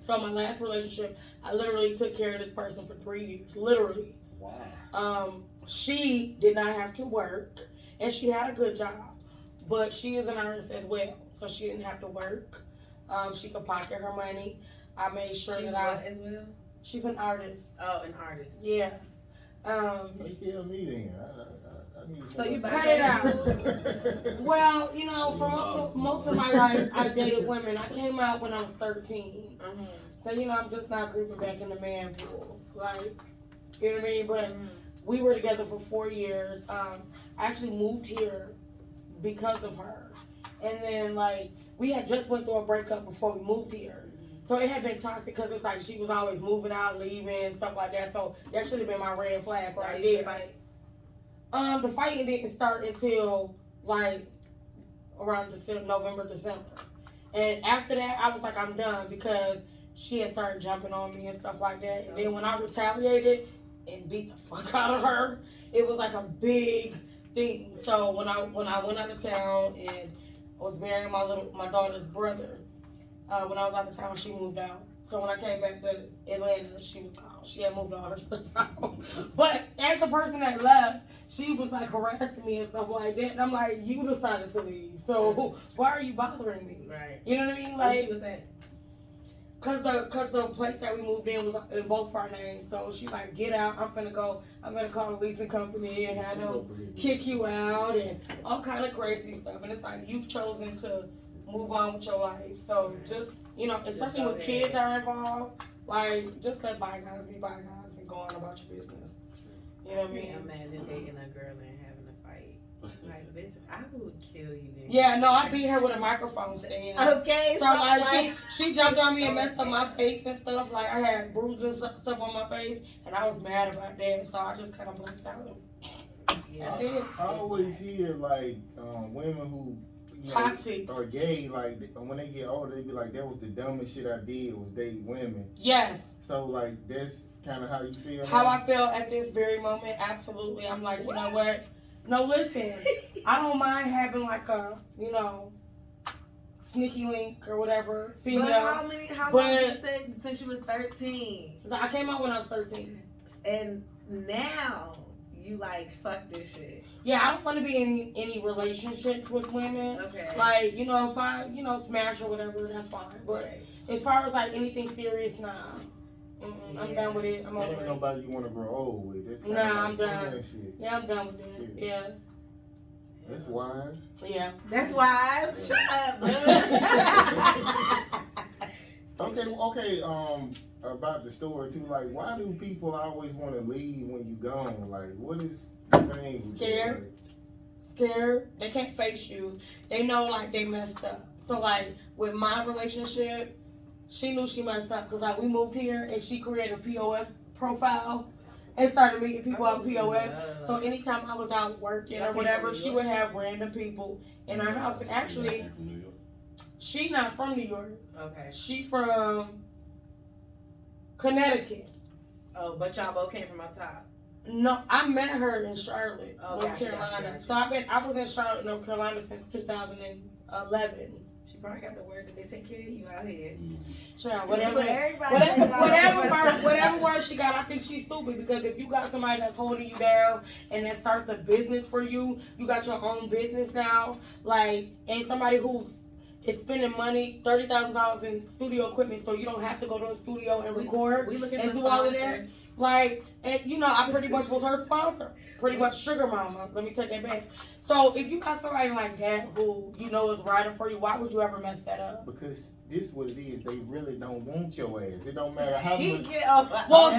So my last relationship, I literally took care of this person for 3 years, literally. Wow. She did not have to work, and she had a good job, but she is an artist as well, so she didn't have to work. She could pocket her money. I made sure She's that as well? She's an artist. Oh, an artist. Yeah. Take care of me then. I need So you cut it out. Well, you know, for most of my life, I dated women. I came out when I was 13. So, you know, I'm just not creeping back in the man pool. Like, you know what I mean? But we were together for 4 years. I actually moved here because of her. And then, like, we had just went through a breakup before we moved here. So it had been toxic because it's like she was always moving out, leaving, stuff like that. So that should have been my red flag right there. The fighting didn't start until like around November, December. And after that, I was like, I'm done because she had started jumping on me and stuff like that. And then when I retaliated and beat the fuck out of her, it was like a big thing. So when I went out of town and I was marrying my daughter's brother, when I was out of town, she moved out. So when I came back to Atlanta, she was gone. She had moved all her stuff out. But as the person that left, she was like harassing me and stuff like that. And I'm like, you decided to leave. So why are you bothering me? Right. You know what I mean? Like, Like, what she was saying? Cause the place that we moved in was in both our names. So she's like, get out. I'm gonna call the leasing company and have them kick you out and all kind of crazy stuff. And it's like, you've chosen to move on with your life. So just, you know, especially when kids are involved, like, just let bygones be bygones and go on about your business. You know what I mean? Imagine dating a girl and having a fight. Like, bitch, I would kill you. Then. Yeah, no, I beat her with a microphone stand. Okay, So like she jumped on me and messed up my face and stuff. Like I had bruises and stuff on my face, and I was mad about that. So I just kind of blanked out. Yeah. That's it. I always hear like women who Toxic. or gay, like when they get older, they be like, that was the dumbest shit I did was date women. Yes. So like that's kind of how you feel. How now? I feel at this very moment, absolutely. I'm like, you know what? No, listen. I don't mind having like a, you know, sneaky link or whatever, female. But how long you said since you was 13? I came out when I was 13. And now you like, fuck this shit. Yeah, I don't want to be in any relationships with women. Okay. Like, you know, if I, you know, smash or whatever, that's fine. But as far as like anything serious, nah. I'm done with it. I'm over Ain't it. nobody you want to grow old with. That's Nah, like I'm done. shit. Yeah, I'm done with it. Yeah. That's wise. Yeah. That's wise. Shut up. Okay. About the story too. Like, why do people always want to leave when you gone? Like, what is the thing? with you? Scared. Scared. They can't face you. They know like they messed up. So like with my relationship, she knew she messed up because like we moved here and she created a POF profile and started meeting people on POF. So anytime I was out working or whatever, she would have random people in our house. And actually, She not from New York. Okay. She from Connecticut. Oh, but y'all both came from up top. No, I met her in Charlotte, Oh, North gotcha, Carolina. gotcha. So I was in Charlotte, North Carolina since 2011. She probably got the word that they take care of you out here. Child, whatever word she got, I think she's stupid because if you got somebody that's holding you down and that starts a business for you, you got your own business now, like, and somebody who's is spending money, $30,000 in studio equipment, so you don't have to go to a studio and record we looking and for do all of that. sponsors. Like, and you know, I pretty much was her sponsor. Pretty much sugar mama. Let me take that back. So if you got somebody like that who you know is riding for you, why would you ever mess that up? Because this what it is. They really don't want your ass. It don't matter how He much. get off. Well, so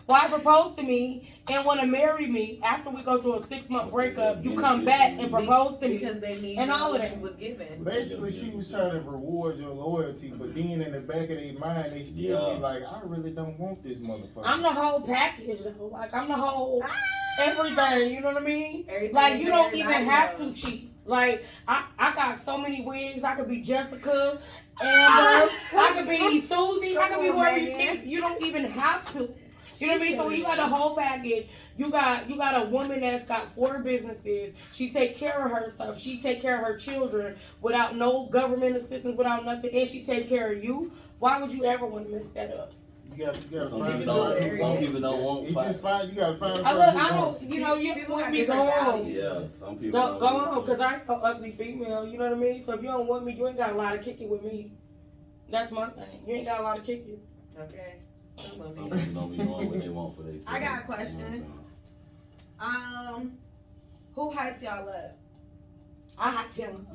why propose to me and want to marry me after we go through a 6-month breakup? You come back and propose to me because they need and all of what that. you was given. Basically, she was trying to reward your loyalty, but then in the back of their mind, they still be like, I really don't want this motherfucker. I'm the whole package though. Like I'm the whole everything. You know what I mean? Everything Like you don't even everybody have knows. to cheat. Like I got so many wigs. I could be Jessica, Amber. I could be Susie. I could be whoever you think. You don't even have to. You know what I mean? So when you got the whole package, you got a woman that's got 4 businesses. She take care of her stuff. She take care of her children without no government assistance, without nothing, and she take care of you. Why would you ever want to mess that up? You gotta Some find people don't want It's just fine. You gotta find. I don't. You know, you People want have me different go on. values. Yeah, some people Go don't on, because I ain't no ugly female. You know what I mean? So if you don't want me, you ain't got a lot of kicking with me. That's my thing. You ain't got a lot of kicking. Okay. Some people don't be knowing what they want for themselves. I got a question. Who hypes y'all up? I hype him.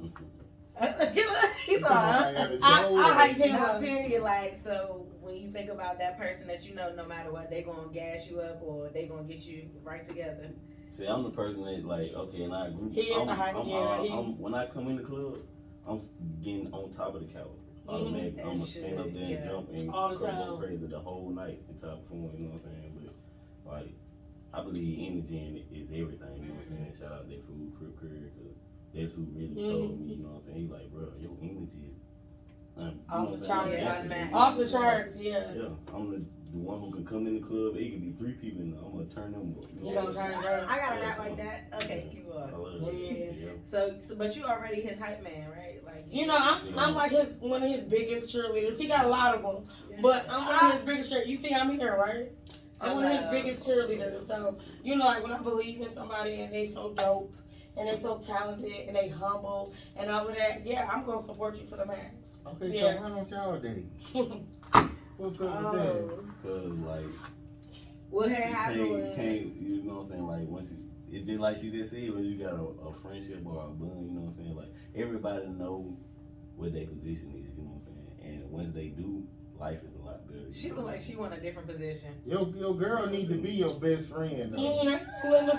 He's all I hype him no, up. period. Like, so when you think about that person that you know, no matter what, they gonna gas you up or they gonna get you right together. See, I'm the person that like, okay, in our group, He is a hype, when I come in the club, I'm getting on top of the couch. Automatic, As I'm you gonna stand up should, there and jump and all the go time. crazy the whole night until I perform, you know what I'm saying? But like, I believe energy in it is everything, you know what I'm saying? Shout out that food Crip Curry, cause that's who really told me, you know what I'm saying? He like, bro, your energy is Off the charts. Yeah, Off the charts, yeah. Yeah, I'm the one who can come in the club. It could be 3 people in there. I'm gonna turn them up. You gonna turn it up. I got a rap like that. Okay, keep I on. love it. Yeah. So, but you already his hype man, right? Like, You know, I'm like one of his biggest cheerleaders. He got a lot of them, but I'm one of his biggest cheerleaders. You see, I'm here, right? I'm one of his biggest cheerleaders. So, you know, like when I believe in somebody and they so dope and they so talented and they humble and all of that, yeah, I'm gonna support you to the max. Okay, Yeah. so why don't y'all date? What's up with that? Cause like, what had you happened? can't, you know what I'm saying? Like once it's just like she just said, when you got a friendship or a bond, you know what I'm saying? Like everybody know what their position is, you know what I'm saying? And once they do, life is a lot better. She look like she want a different position. Your girl need to be your best friend though. Let me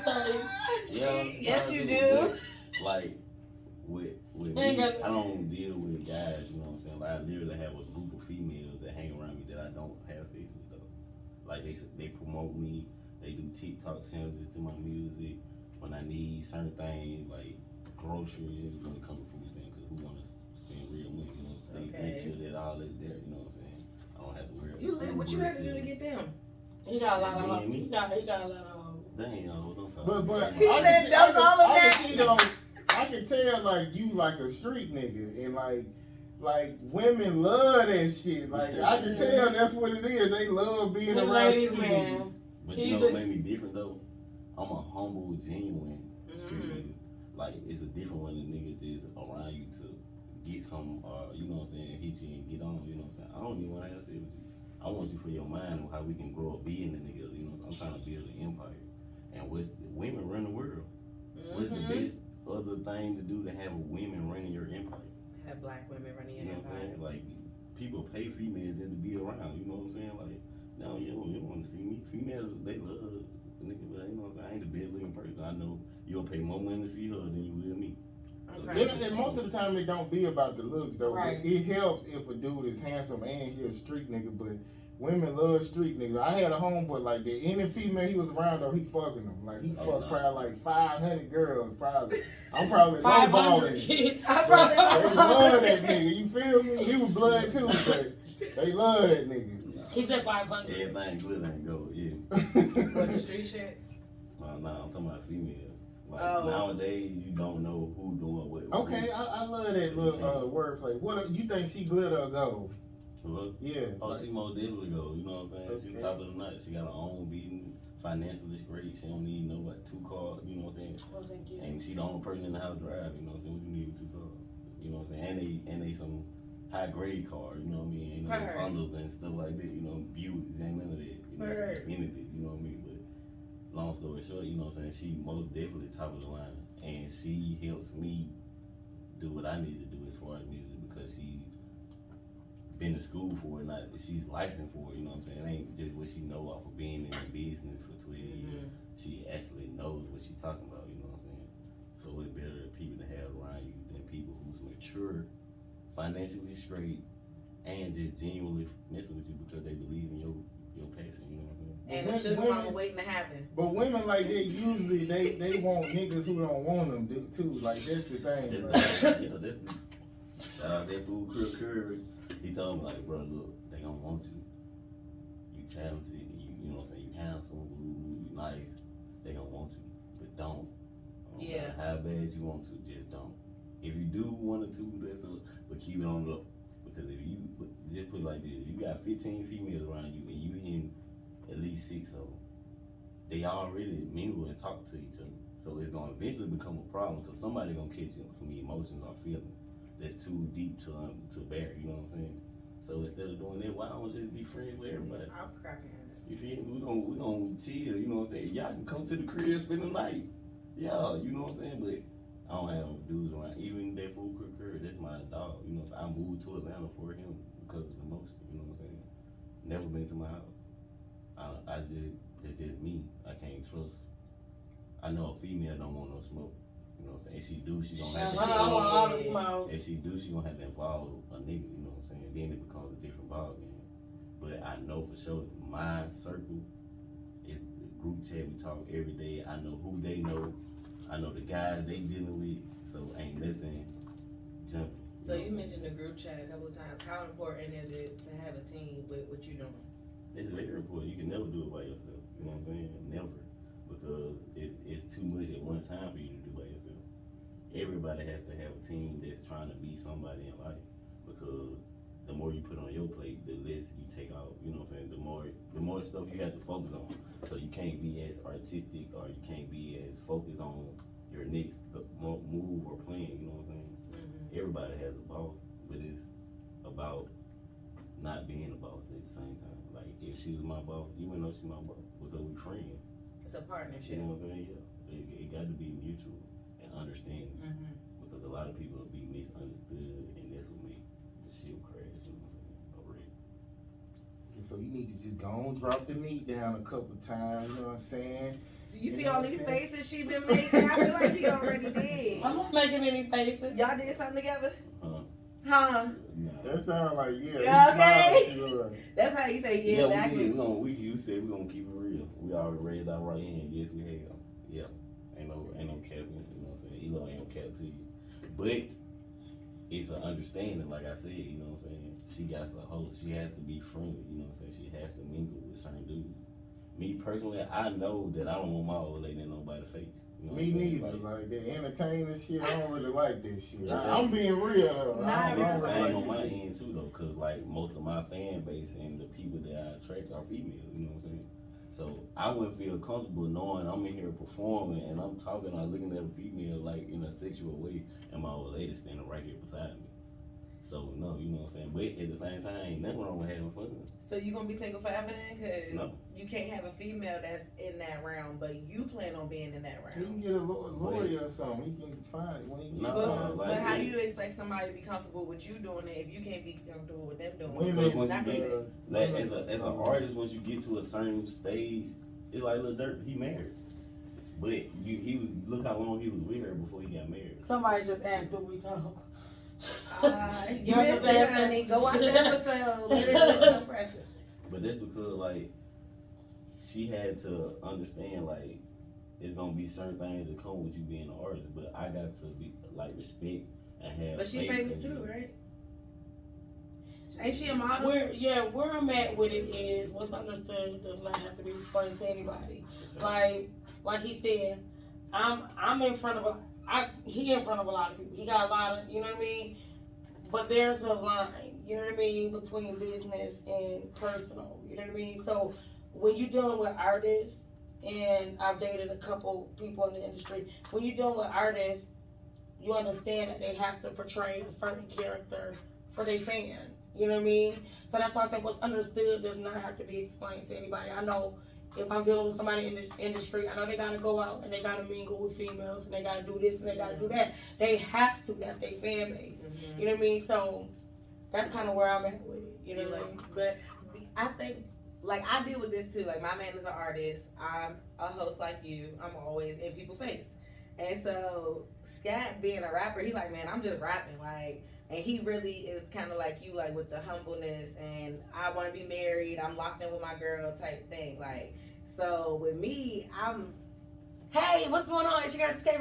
say. Yeah, Yes, you do. but, like with me, I don't deal with guys, you know what I'm saying? Like I literally have a group of females that hang around me that I don't have sex with though. Like they promote me, they do TikTok challenges to my music. When I need certain things like groceries when it comes to food stamps, because who want to spend real money, you know? They make sure that all is there, you know what I'm saying? I don't have to worry. You live. What you have to do to get them? He got a lot of hoes. He got a lot of hoes. Dang, y'all, don't call But He I said can, don't call him I that. can see though, I can tell like you like a street nigga and like women love that shit. Like I can tell that's what it is. They love being The around ladies, street niggas. man. But you know what made me different though? I'm a humble, genuine street nigga. Like it's a different one than niggas is around you to get some, you know what I'm saying, hit you and get on, you know what I'm saying? I don't even want to have sex with you. I want you for your mind and how we can grow up being the niggas, you know what I'm saying? I'm trying to build an empire. And women run the world. What's the best other thing to do to have women running your empire? Have black women running You your know what I'm empire. saying? Like people pay females just to be around, you know what I'm saying? Like, no, you don't want to see me. Females, they love the nigga, but you know what I'm saying? I ain't the best looking person. I know you'll pay more money to see her than you will me. Okay. And most of the time it don't be about the looks though. Right. But it helps if a dude is handsome and he a street nigga. But Women love street niggas. I had a homeboy like that. Any female he was around though, he fucking them. Like he fucked probably like 500 girls. Probably. I'm probably 500. lowballing. I But they love that nigga. You feel me? He was blood too, but they love that nigga. Nah, He said 500. Everything good ain't go, yeah. What, the street shit? Nah, I'm talking about female. Like Oh. nowadays, you don't know who doing what. Okay, I love that little wordplay. What you think she glitter or gold? What? Yeah. Oh, like- she most definitely go. You know what I'm saying? She's Okay. top of the night. She got her own beating, financially straight. She don't need no like 2 cars. You know what I'm saying? Oh, thank you. And she the only person in the house drive. You know what I'm saying? What you need with 2 cars? You know what I'm saying? And they some high grade cars. You know what I mean? Ain't no Right. Hondas and stuff like that. You know, Buicks ain't none of that. You know, Right. some Infinities. You know what I mean? But long story short, you know what I'm saying? She most definitely top of the line, and she helps me do what I need to do as far as music because she been to school for it, not she's licensed for it, you know what I'm saying? It ain't just what she know off of being in the business for 12 years. She actually knows what she's talking about, you know what I'm saying? So it's better people to have around you than people who's mature, financially straight, and just genuinely messing with you because they believe in your passion, you know what I'm saying? And the sugar mama waiting to happen. But women like that usually they want niggas who don't want them too. Like that's the thing. That's shout out that fool Curry. He told me like, bro, look, they gonna want you. You talented, you know what I'm saying? You handsome, you nice. They gonna want you, but don't. Yeah. Matter how bad you want to, just don't. If you do 1 or 2, that's all, but keep it on the low. Because if you just put it like this, you got 15 females around you and you in at least 6 of them, they already mingle and talk to each other. So it's gonna eventually become a problem because somebody gonna catch you on some emotions or feelings that's too deep to bear. You know what I'm saying? So instead of doing that, why don't you just be friends with everybody? I'm cracking. You feel me? We gonna chill. You know what I'm saying? Y'all can come to the crib, spend the night. Yeah, you know what I'm saying? But I don't have dudes around. Even that fool Curry, that's my dog. You know what I'm saying? I moved to Atlanta for him because of emotion. You know what I'm saying? Never been to my house. That's just me. I can't trust. I know a female don't want no smoke. You know what I'm saying? If she do, she gonna have to. I want all the smoke. If she do, she gonna have to involve a nigga. You know what I'm saying? Then it becomes a different ball game. But I know for sure my circle is the group chat. We talk every day. I know who they know. I know the guys they dealing with. So ain't nothing jumping. So you mentioned the group chat a couple of times. How important is it to have a team with what you're doing? It's very important. You can never do it by yourself. You know what I'm saying? Never. Because it's too much at one time for you to do by yourself. Everybody has to have a team that's trying to be somebody in life. Because the more you put on your plate, the less you take out. You know what I'm saying? The more stuff you have to focus on. So you can't be as artistic or you can't be as focused on your next move or plan. You know what I'm saying? Everybody has a boss, but it's about not being a boss at the same time. Like if she was my boss, you wouldn't know she's my boss because we friends. It's a partnership. You know what I'm saying? Yeah. It got to be mutual and understanding because a lot of people will be misunderstood and that's what make the ship crash. You know what I'm saying? Already. So you need to just go on, drop the meat down a couple times. You know what I'm saying? You see all these faces she been making? I feel like he already did. I'm not making any faces. Y'all did something together? Huh? Huh? Nah. That sounds like Okay. Smiling, That's how you say yeah, We backwards. did. You said we're gonna keep it real. We already raised our right hand. Yes, we have. Yeah. Ain't no capping. You know what I'm saying? ELO ain't no cap to you. But it's an understanding, like I said, you know what I'm saying? She got a host. She has to be friendly, you know what I'm saying? She has to mingle with certain dudes. Me personally, I know that I don't want my old lady in nobody's face. You know Me what I'm saying? neither. Like that entertainer shit, I don't really like that shit. Yeah. I'm being real though. Nah, I It's don't the really same like on my that shit. end too though, cause like most of my fan base and the people that I attract are female, you know what I'm saying? So I wouldn't feel comfortable knowing I'm in here performing and I'm talking or looking at a female like in a sexual way and my old lady standing right here beside me. So no, you know what I'm saying? But at the same time, ain't nothing wrong with having fun. So you gonna be single forever then? Cause No. you can't have a female that's in that realm, but you plan on being in that He realm. can get a lawyer or something. He can find it when he gets No, something. like- But how you expect somebody to be comfortable with you doing it if you can't be comfortable with them doing Women, it? once Not you to get- say- Like as an artist, once you get to a certain stage, it's like Lil Durk, he married. But look how long he was with her before he got married. Somebody just asked, do we talk? You missed it, honey. Go watch the episode. Let it no pressure. But that's because like she had to understand like it's gonna be certain things that come with you being an artist. But I got to be like respect and have. But she faith famous in too, you. Right? Ain't she a model? Where I'm at with it is what's understood does not have to be explained to anybody. Like he said, I'm in front of he in front of a lot of people. He got a lot of, you know what I mean? But there's a line, you know what I mean, between business and personal, you know what I mean? So when you're dealing with artists, and I've dated a couple people in the industry, when you're dealing with artists, you understand that they have to portray a certain character for their fans. You know what I mean? So that's why I say what's understood does not have to be explained to anybody. I know if I'm dealing with somebody in this industry, I know they gotta go out and they gotta mingle with females and they gotta do this and they gotta do that. They have to. That's their fan base. Mm-hmm. You know what I mean? So that's kind of where I'm at with it. You know what I mean? But I think, like, I deal with this too. Like, my man is an artist. I'm a host like you. I'm always in people's face. And so Scat being a rapper, he like, man, I'm just rapping. Like, and he really is kind of like you, like with the humbleness and I want to be married. I'm locked in with my girl type thing. Like, so with me, I'm, hey, what's going on? She got to skate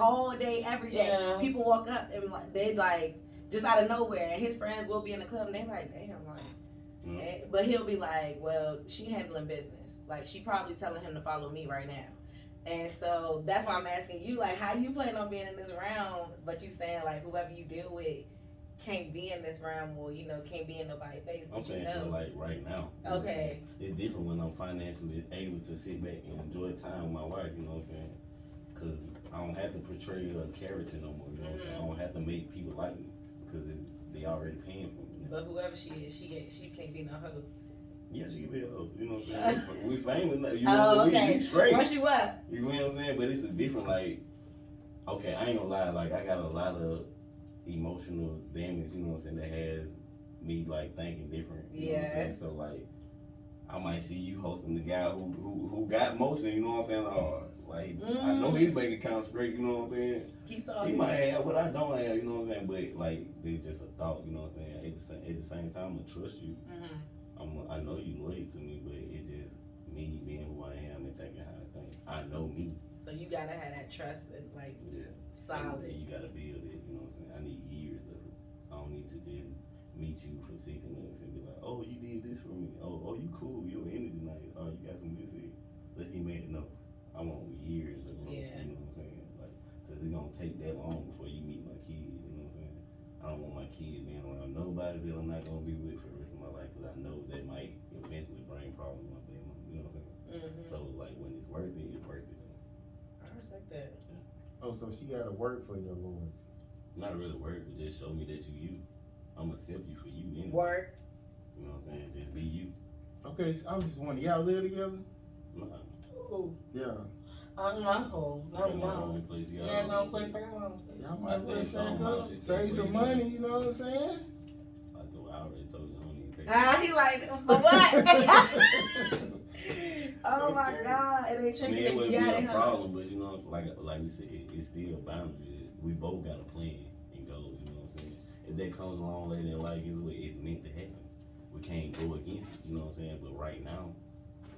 all day, every day. Yeah. People walk up and like, they like just out of nowhere, and his friends will be in the club and they like, damn, like, but he'll be like, well, she handling business. Like, she probably telling him to follow me right now. And so that's why I'm asking you, like, how you plan on being in this round, but you saying, like, whoever you deal with can't be in this round or, you know, can't be in nobody's face, but I'm saying, you know. like, right now. Okay. It's different when I'm financially able to sit back and enjoy time with my wife, you know what I'm saying? Because I don't have to portray a character no more, you know what I'm saying? I don't have to make people like me because they already paying for me. But whoever she is, she can't be no host. Yeah, she can be a hoe, you know what I'm saying? We famous, you know, okay. we straight. Where she what? You know what I'm saying? But it's a different, like, okay, I ain't gonna lie, like, I got a lot of emotional damage, you know what I'm saying, that has me, like, thinking different, you know what I'm saying? So, like, I might see you hosting the guy who got motion, you know what I'm saying? Oh, like, I know his bank account straight, you know what I'm saying? Keep talking. He might have what I don't have, you know what I'm saying? But, like, it's just a thought, you know what I'm saying? At the same time, I'm gonna trust you. Mm-hmm. I know you loyal to me, but it's just me being who I am and thinking how I think. I know me. So you gotta have that trust and like solid. And you gotta build it, you know what I'm saying? I need years of it. I don't need to just meet you for 6 minutes and be like, oh, you did this for me. Oh, you cool. Your energy nice. Oh, you got some music. Let's get married. No. I want years of growth, you know what I'm saying? Like, cause it's gonna take that long before you meet my kids, you know what I'm saying? I don't want my kids being around nobody that I'm not gonna be with for the rest of my life, cause I know that might eventually bring problems with my family, you know what I'm saying? Mm-hmm. So, like, when it's worth it, it's worth it. I respect that. Oh, so she gotta work for your loyalty. Not really work, but just show me that you. I'm gonna accept you for you anyway. Work. You know what I'm saying? Just be you. Okay, so I was just wondering, y'all live together? Nah. Ooh. Yeah. No. Only place you There's no place for your own place. Y'all might as well stay home, shack up, just save take some breaks. money, you know what I'm saying? I already told you I don't even pay. He like, for what? Oh my God. It ain't I mean, tricky it if wouldn't you be got a it, huh? problem, but you know, like we said, it's still boundaries. We both got a plan and goals, you know what I'm saying? If that comes along later in life, it's meant to happen. We can't go against it, you know what I'm saying? But right now,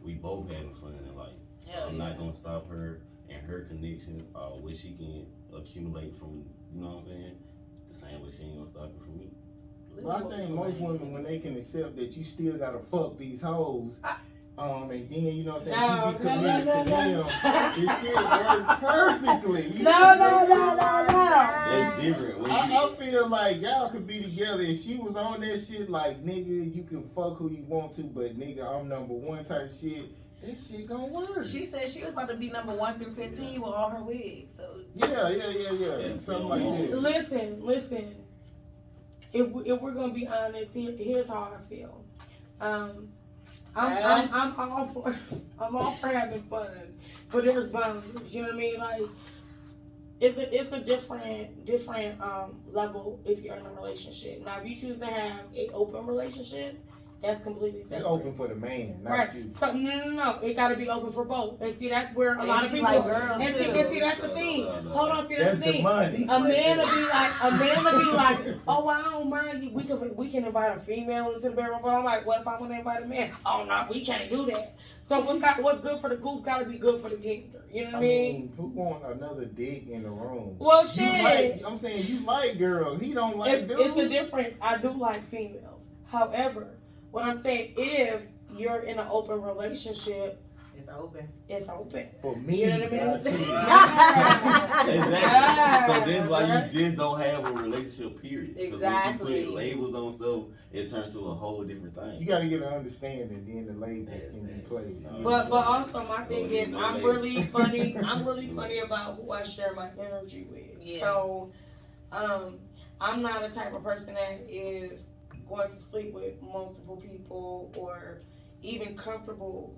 we both having fun in life. So I'm not gonna stop her and her connections, what she can accumulate from, you know what I'm saying? The same way she ain't gonna stop it from me. But I think most women, when they can accept that you still gotta fuck these hoes, and then, you know what I'm saying, you be committed to them, this shit works perfectly. You No. That's different. I feel like y'all could be together. If she was on that shit, like, nigga, you can fuck who you want to, but nigga, I'm number one type shit, that shit gonna work. She said she was about to be number 1 through 15 with all her wigs. So Yeah. Something like this. Listen. If we're gonna be honest, here's how I feel. I'm all for having fun, but there's boundaries. You know what I mean? Like, it's a different level if you're in a relationship. Now, if you choose to have an open relationship That's completely separate. It's open for the man, not Right. you. So no. It got to be open for both. And see, that's where a lot of she people. like girls and see, that's the thing. Hold on, see, that's the the thing. money. A man will be like, oh, well, I don't mind you. We can invite a female into the bedroom. But I'm like, what if I want to invite a man? Oh no, we can't do that. So what's good for the goose got to be good for the gander. You know what I mean? Who want another dick in the room? Well, shit. I'm saying you like girls. He don't like dudes. It's a difference. I do like females. However, what I'm saying, if you're in an open relationship, It's open. it's open. For me, You know what I mean? not you. Exactly. So that's why you just don't have a relationship, period. Exactly. Because once you put labels on stuff, it turns to a whole different thing. You got to get an understanding, then the labels can be placed. But also my thing is I'm really funny. I'm really funny about who I share my energy with. Yeah. So, I'm not a type of person that is going to sleep with multiple people or even comfortable,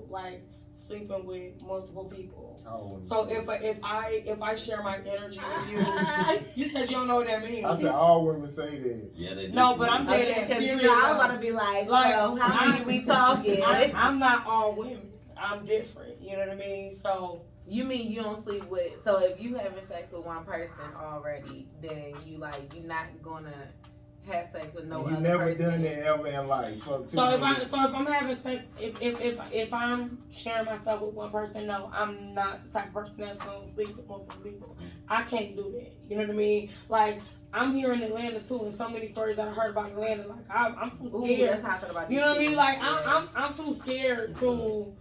like sleeping with multiple people. Oh, So if I share my energy with you, you said you don't know what that means. I said all women say that. Yeah, they do. No, but I'm dead Okay, ass because serious. I was about to be like, so how many we talking? I'm not all women. I'm different. You know what I mean? So. You mean you don't sleep with? So if you having sex with one person already, then you're not gonna have sex with no You other never person. done that ever in life. Fuck two So if niggas. I'm having sex, if I'm sharing myself with one person, no, I'm not the type of person that's gonna sleep with multiple people. I can't do that. You know what I mean? Like I'm here in Atlanta too, and so many stories that I heard about Atlanta. Like I'm too Ooh, scared. that's how I feel about You know what I DC. mean? Like Yeah. I'm too scared to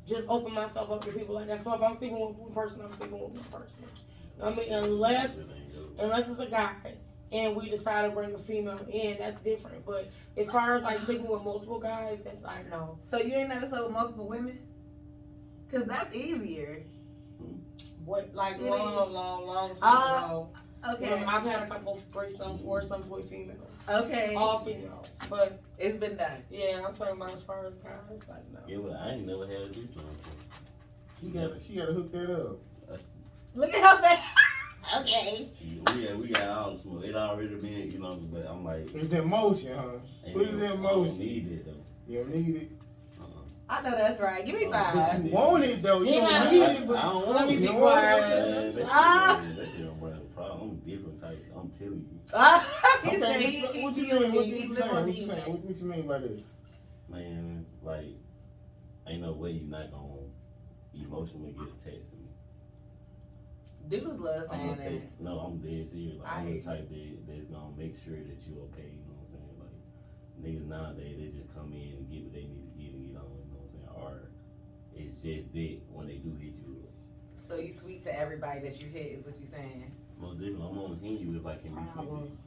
just open myself up to people like that. So if I'm sleeping with one person, I'm sleeping with one person. I mean, unless it's a guy and we decide to bring a female in, that's different. But as far as like sleeping with multiple guys, that's like no. So you ain't never slept with multiple women? Cause that's easier. What like It long time ago. Okay. I've had a couple threesomes, foursomes with females. Okay. All females. But It's been done. yeah, I'm talking about as far as guys, like no. Yeah, well, I ain't never had a threesome. She gotta hook that up. Look at how fast. Okay. We got all the smoke. It already been, but I'm like. It's in motion, huh? Put it in I don't motion. need it, though. You don't need it. I know that's right. Give me But five. But you want it though. You Yeah. don't need it, but I don't Let want me it. be You don't want quiet. it. That shit don't bring a problem. I'm different type. I'm telling you. He said Okay, he- what he you mean? What he you live saying? on What the you saying? internet. What you mean by that? Man, like, ain't no way you not gonna emotionally get attached to me. Dudes love I'm saying gonna that. take, no, I'm dead serious. Like, I I'm hear the type that's gonna make sure that you okay, you know what I'm saying? Like, niggas nowadays, they just come in and get what they need to get and get on, you know what I'm saying? Or it's just that when they do hit you up. So you sweet to everybody that you hit is what you saying. Most definitely, I'm gonna hit you if I can be sweet to you.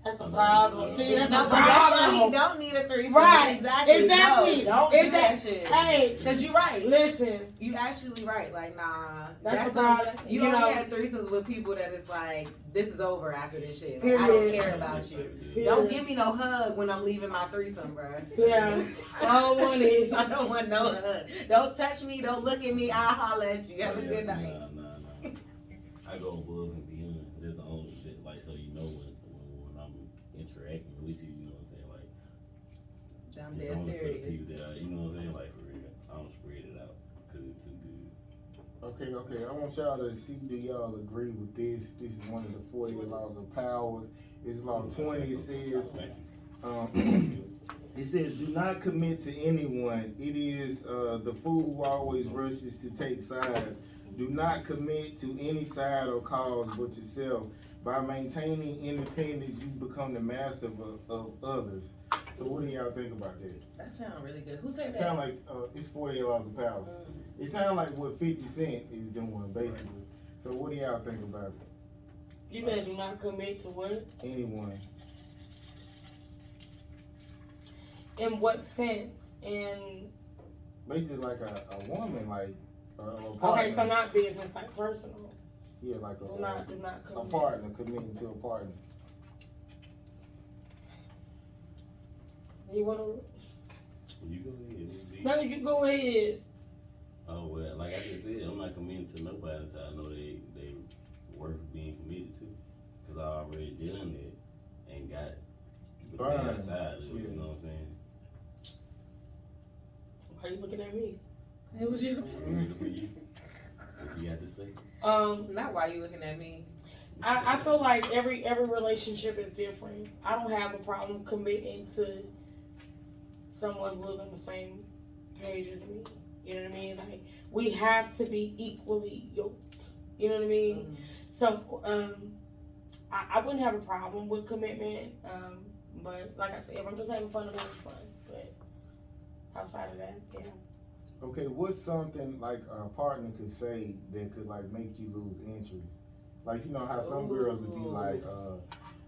That's a I know. problem. See, that's No, a but that's why problem. he don't need a threesome. Right. Exactly. Exactly. No, don't do that Exactly. shit. Hey. Cause you right. Listen, You actually right. Like, nah. That's some- a problem. You You only know. had threesomes with people that is like, this is over after this shit. Like, Period. I don't care about you. Period. Don't give me no hug when I'm leaving my threesome, bro. yeah, I don't want it. I don't want no hug. Don't touch me. Don't look at me. I'll holler at you. Have a good night. Nah. I go above and beyond. That's the only shit, like, so you know when I'm interacting with you, you know what I'm saying? Like, I'm it's dead only for the serious. people that are, you know what I'm saying? Like, for real. I don't spread it out because it's too good. Okay. I want y'all to see, do y'all agree with this? This is one of the 48 laws of powers. It's law 20. It says, it says, do not commit to anyone. It is the fool who always rushes to take sides. Do not commit to any side or cause but yourself. By maintaining independence, you become the master of others. So what do y'all think about that? That sounds really good. Who said It that? sound like it's 48 laws of power. It sounds like what 50 Cent is doing, basically. So what do y'all think about it? You said do not commit to what? Anyone. In what sense? In Basically like a woman, like a partner. okay, so not business, like personal. Yeah, like Do not a commit. partner, committing to a partner. You wanna? You go ahead. No, you go ahead. Oh, well, like I just said, I'm not committing to nobody until I know they worth being committed to. Because I already done it and got the bad Burn. side of it, Yeah. you know what I'm saying? Why are you looking at me? It was you. What you got to say? Not why you looking at me. I feel like every relationship is different. I don't have a problem committing to someone who's on the same page as me. You know what I mean? Like, we have to be equally yoked. You know what I mean? Mm-hmm. So, I wouldn't have a problem with commitment. But like I said, if I'm just having fun, I'm having fun. But outside of that, yeah. Okay, what's something like a partner could say that could like make you lose interest? Like, you know how some girls would be like,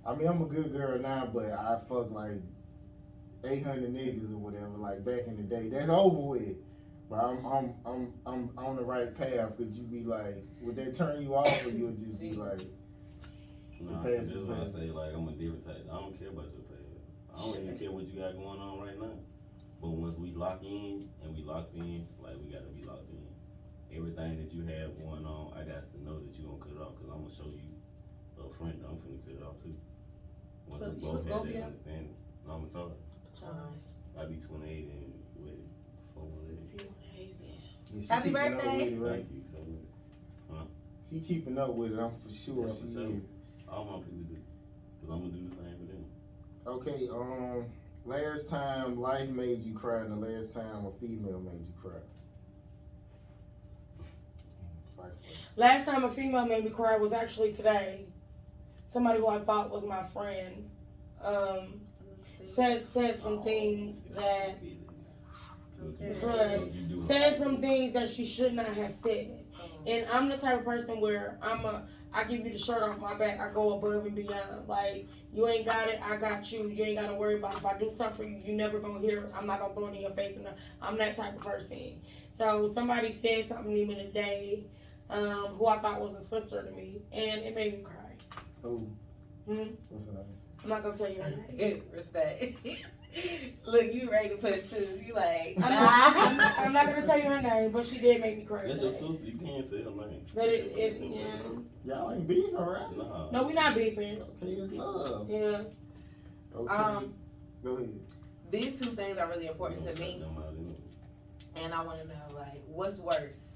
I mean, I'm a good girl now, but I fuck like 800 niggas or whatever, like back in the day. That's over with. But I'm on the right path. Could you be like, would that turn you off, or you'll just be like, No, past this is is why I past? say, like, I'm a different type. I don't care about your past. I don't even care what you got going on right now. But once we lock in, and we locked in, like, we gotta be locked in. Everything that you have going on, I got to know that you gonna cut it off, because I'm gonna show you up front that I'm finna cut it off too. Once we both have that understanding. No, I'm a talk. I be 28 and with 4 days. yeah, she Happy keeping up birthday. with it, right? Thank you so much. She keeping up with it. I'm for sure Yeah, she for sure. is. All my people do. Because I'm gonna do the same for them. Okay, last time life made you cry, and the last time a female made you cry. Vice versa. Last time a female made me cry was actually today. Somebody who I thought was my friend said some things that said some things that she should not have said. And I'm the type of person where I give you the shirt off my back. I go above and beyond. Like, you ain't got it, I got you. You ain't got to worry about it. If I do something for you, you never going to hear it. I'm not going to throw it in your face. I'm that type of person. So somebody said something to me today who I thought was a sister to me. And it made me cry. Oh, Hmm? what's her name? I'm not going to tell you her name. Respect. Look, you ready to push too. You like, I'm not going to tell you her name, but she did make me cry. That's your today. sister. You can't say her name. But yeah. Y'all ain't beefing, right? Nah. No, we not beefing. Okay, it's love. Yeah. Okay. Go ahead. These two things are really important to me, and I want to know, like, what's worse?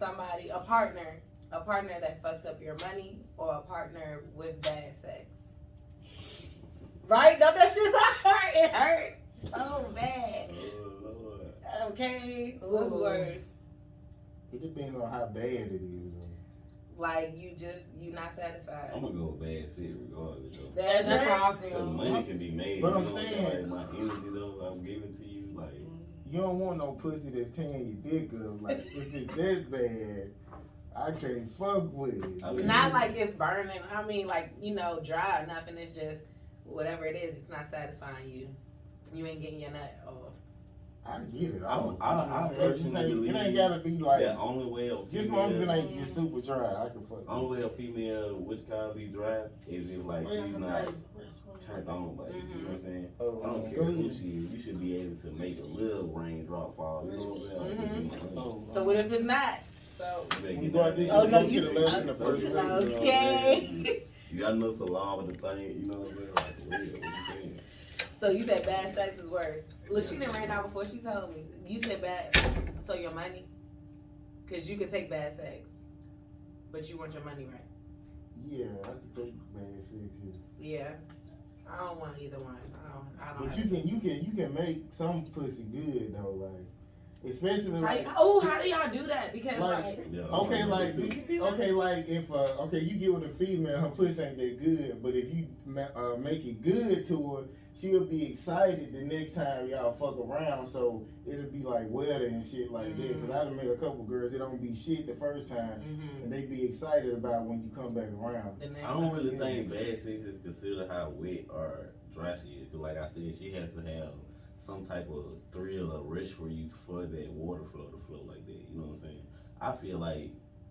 A partner that fucks up your money, or a partner with bad sex? Right? Don't that shit hurt? It hurt so bad. Okay, what's worse? It depends on how bad it is. Like, you not satisfied. I'm gonna go with bad sex regardless though. That's how I Because feel. money can be made. But you I'm know what saying- like, my energy though, I'm giving to you, like. You don't want no pussy that's tearing your dick up. Like, if it's that bad, I can't fuck with it. I mean, Not like it's burning. I mean, like, dry enough, and it's just whatever it is. It's not satisfying you. You ain't getting your nut off. I get it. I It just personally ain't gotta be like, the only way a just as long as it female, ain't just super dry, I can fuck only with way a female which kind be dry is if like she's not turned on by it. You know what I'm saying? it. I don't care go who ahead. she is. You should be able to make a little raindrop fall. You know what I'm saying? Oh, So what if it's not? So You better we get go out that this right. go to the left in the first Okay. round. okay. You got no salon with the thing, you know what I'm saying? Like, what you saying? So you said bad sex is worse. Look, she didn't ran out before she told me. You said bad. So your money, because you could take bad sex, but you want your money right. Yeah, I can take bad sex. Yeah. Yeah. I don't want either one. I don't. But have you can make some pussy good though, like especially like how do y'all do that? Because Like, Yeah, okay, I'm like gonna do if you get with a female, her pussy ain't that good, but if you make it good to her, she'll be excited the next time y'all fuck around. So it'll be like wetter and shit like that. Cause I done met a couple girls, it don't be shit the first time, and they be excited about when you come back around. I don't really think bad sex is considered how wet or dry she is. 'Cause like I said, she has to have some type of thrill or rush for you for that water flow to flow like that. You know what I'm saying? I feel like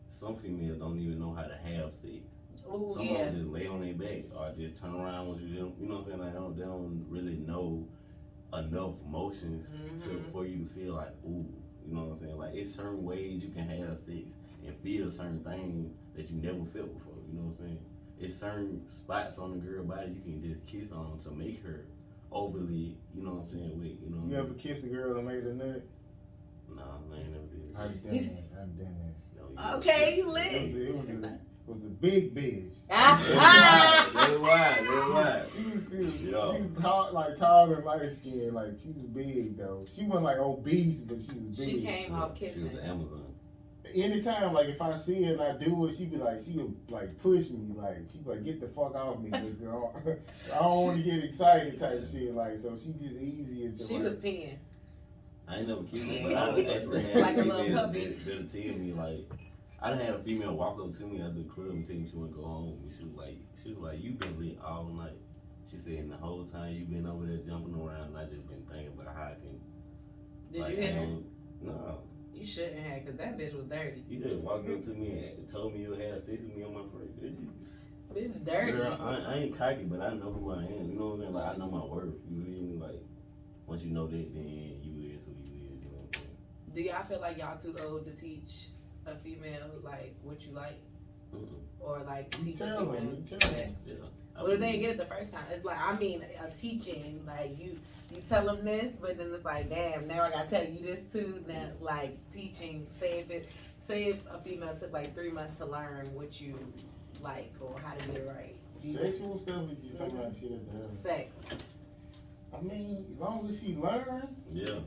some females don't even know how to have sex. Ooh, Some yeah. of them just lay on their back or just turn around once you don't. You know what I'm saying? Like, they don't really know enough motions for you to feel like, ooh. You know what I'm saying? Like, it's certain ways you can have sex and feel certain things that you never felt before. You know what I'm saying? It's certain spots on the girl body you can just kiss on to make her overly, you know what I'm saying, with, you know what You I mean? ever kiss a girl and made her nut? Nah, I ain't never did. I've done that. No, Okay, you lit. It was a big bitch. That's why. She was tall, like tall and light skinned, like she was big though. She wasn't like obese, but she was big. She came off She kissing. was the Amazon. Anytime, like if I see her and I do it, she'd like push me, like she'd be like, get the fuck off me, nigga. I don't want to get excited type of shit. Like so, she's just easier to. She was peeing. I ain't never kissed her, but I was actually had Like a little females puppy. that'll tell me like. I done had a female walk up to me after the club and tell me she wanna go home. She was like, you been lit all night. She said, and the whole time you been over there jumping around, and I just been thinking about how I can. Did like, you hit her? No. You shouldn't have, cause that bitch was dirty. You just walked up to me and told me you had sex with me on my first. Bitch dirty. Girl, I ain't cocky, but I know who I am. You know what I'm saying? Like I know my worth. You feel me? Like once you know that, then you is who you is. You know what I'm saying? Do y'all feel like y'all too old to teach a female like what you like, or like teach a female sex? Yeah. What if they didn't get it the first time? It's like, I mean, a teaching, like you tell them this, but then it's like, damn, now I gotta tell you this too. Now, like teaching, say if a female took like 3 months to learn what you like or how to get it right. Sexual stuff is just some kind of shit at the hell. Sex. I mean, as long as she learn. Yeah.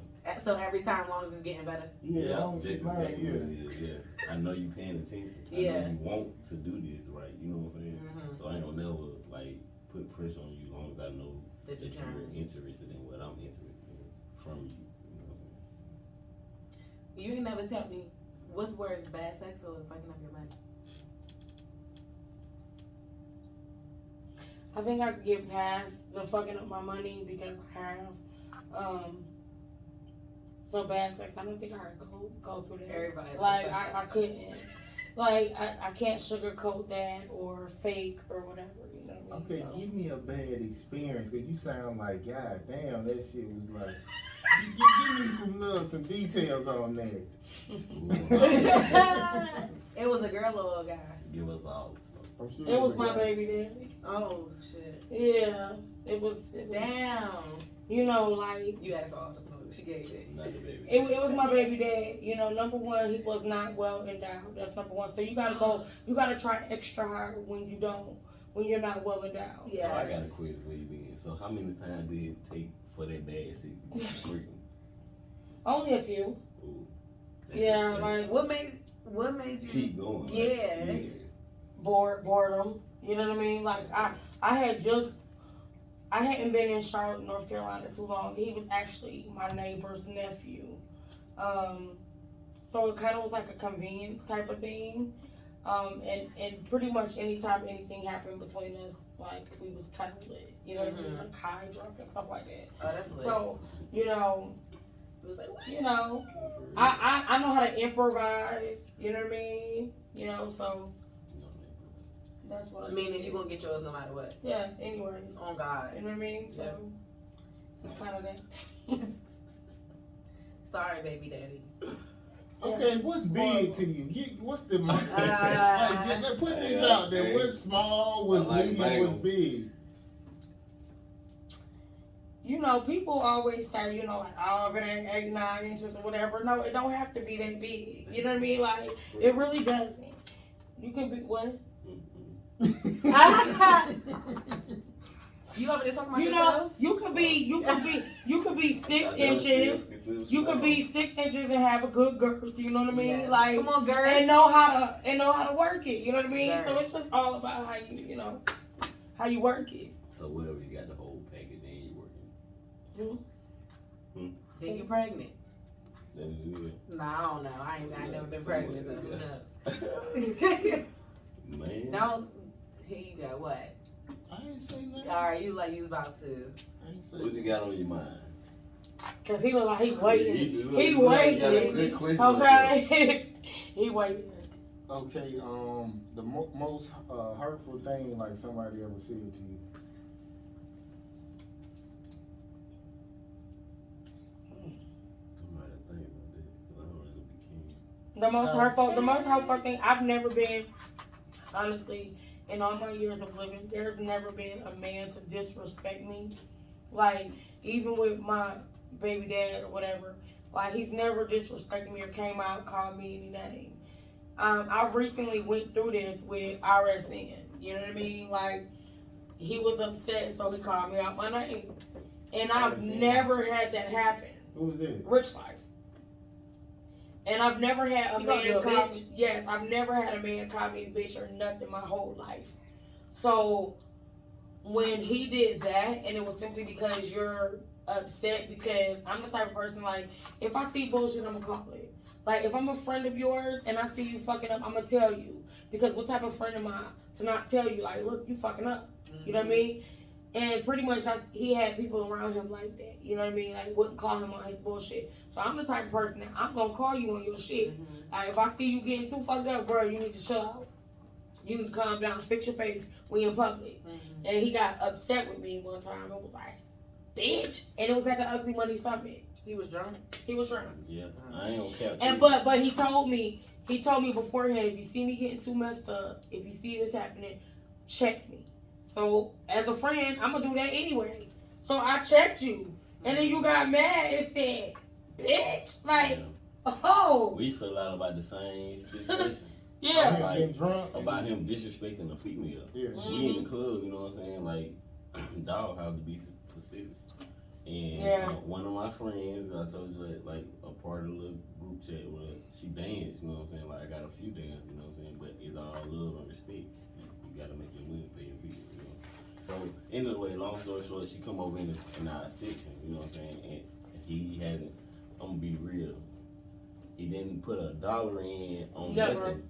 So every time, as long as it's getting better. Yeah, as long as she learn. Yeah. I know you paying attention. I know you want to do this right. You know what I'm saying? Mm-hmm. So I ain't gonna never like put pressure on you as long as I know That you're trying. interested in what I'm interested in from you. You know what I'm saying? You ain't never tell me what's worse, bad sex or fucking up your money. I think I could get past the fucking up my money because I have so bad sex. I don't think I could go through that. Everybody Like I couldn't. Like I can't sugarcoat that or fake or whatever. You know what I mean? Okay, give me a bad experience because you sound like, God damn, that shit was like. Give me some details on that. It was a girl or a guy? Give us all the smoke. I'm sure It was a my guy. baby daddy. Oh shit! Yeah, it was. Damn. You know, like You asked for all the smoke. She gave it. Not the baby. it was my baby dad. You know, number one, he was not well endowed. That's number one. So you gotta try extra hard when you're not well endowed. Yeah. So I got a question for you then. So how many times did it take for that bad sex to freak? Only a few. Ooh. Yeah, like What made you keep going. Yeah. boredom. You know what I mean? Like I hadn't been in Charlotte, North Carolina too long. He was actually my neighbor's nephew. So it kind of was like a convenience type of thing. And pretty much anytime anything happened between us, like we was kind of lit. You know what I mean? Like high, drunk, and stuff like that. Oh, that's lit. So, you know, It was like, what? you know, I know how to improvise. You know what I mean? You know, so that's what I Meaning you gonna get yours no matter what. Yeah, anyways. On God. You know what I mean? So that's kind of that. Sorry, baby daddy. Okay, what's big to you? What's the like, put this out there. What's small? What's medium? What's big? You know, people always say, you know, like, oh, if it ain't 8, 9 inches or whatever. No, it don't have to be that big. You know what I mean? Like, it really doesn't. You can be what? You over there talking about You yourself? know, you could be 6 inches. You could be 6 inches and have a good girth. You know what I mean? Yeah. Like, Come on, girl. and know how to work it. You know what I mean? Girl. So it's just all about how you work it. So whatever you got the whole package, then you working. Then you pregnant? That is good. No, I don't know. I ain't never been pregnant, so who knows? Man. Don't. Here you go. What? I ain't say nothing. All right, you like you was about to. I ain't say What you got on your mind? Cause he look like he waiting. He You got a waiting. good question. Okay. He waiting. Okay, the most hurtful thing like somebody ever said to you. Somebody think about that, 'cause I don't really be keen. The most hurtful thing I've never been, honestly, in all my years of living, there's never been a man to disrespect me. Like, even with my baby dad or whatever, Like, he's never disrespected me or came out, called me any name. I recently went through this with RSN. You know what I mean? Like, he was upset, so he called me out my name. And I've never had that happen. Who was it? Rich Life. And I've never had a man call me. Yes, I've never had a man call me a bitch or nothing my whole life. So when he did that, and it was simply because you're upset, because I'm the type of person, like, if I see bullshit, I'm gonna call it. Like, if I'm a friend of yours and I see you fucking up, I'm gonna tell you. Because what type of friend am I to not tell you, like, look, you fucking up. You know what I mean? And pretty much he had people around him like that. You know what I mean? Like, wouldn't call him on his bullshit. So I'm the type of person that I'm gonna call you on your shit. Like, if I see you getting too fucked up, bro, you need to chill out. You need to calm down, fix your face when you're in public. And he got upset with me one time and was like, bitch. And it was at the Ugly Money Summit. He was drunk? He was drunk. Yeah, I ain't gonna cap. And but he told me beforehand, if you see me getting too messed up, if you see this happening, check me. So as a friend, I'm gonna do that anyway. So I checked you, and then you got mad and said, bitch, like, oh. We feel out about the same situation. Yeah. Like, getting drunk. About him disrespecting a female. Yeah. We in the club, you know what I'm saying? Like, dog, how to be specific. And one of my friends, I told you that, like, a part of the little group chat where she danced, you know what I'm saying? Like, I got a few dances, you know what I'm saying? But it's all love and respect. You gotta make your money pay your bills, you know? So, anyway, long story short, she come over in our section, you know what I'm saying? And he hasn't, I'm gonna be real, he didn't put $1 in on nothing.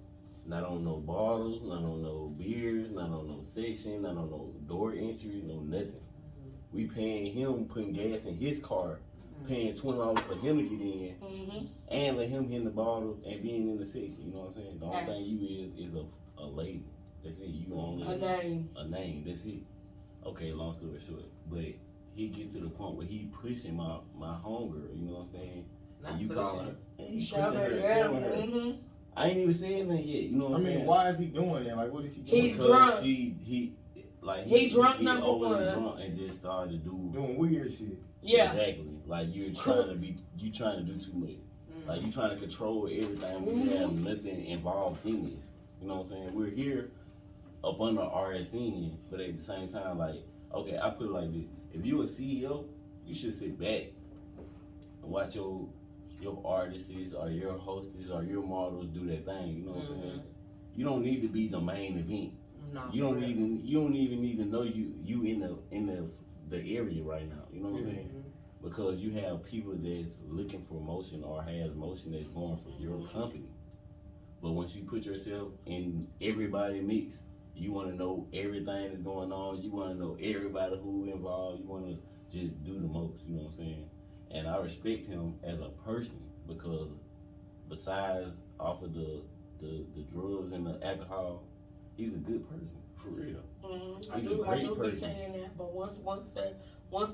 Not on no bottles, not on no beers, not on no section, not on no door entry, no nothing. We paying him, putting gas in his car, paying $20 for him to get in, and let him hit the bottle and being in the section. You know what I'm saying? The only thing you is a label. That's it. You only a name. A name. That's it. Okay. Long story short, but he get to the point where he pushing my homegirl. You know what I'm saying? Not and you pushing. call her, and you Shove pushing her, her, shoving her. I ain't even saying that yet. You know what I'm saying? Why is he doing that? Like, what is he doing? He's Because drunk. He drunk, he number overly one. drunk and just started doing weird shit. Yeah. Exactly. Like you trying to do too much. Like you trying to control everything. We have nothing involved in this. You know what I'm saying? We're here up under RSN, but at the same time, like, okay, I put it like this: if you a CEO, you should sit back and watch your artists or your hostess or your models do their thing. You know what I'm saying? You don't need to be the main event. No, you don't even need to know you in the area right now. You know what I'm saying? Because you have people that's looking for motion or has motion that's going for your company. But once you put yourself in everybody mix, you want to know everything that's going on. You want to know everybody who involved. You want to just do the most. You know what I'm saying? And I respect him as a person because besides off of the drugs and the alcohol, he's a good person, for real. I do be saying that, but once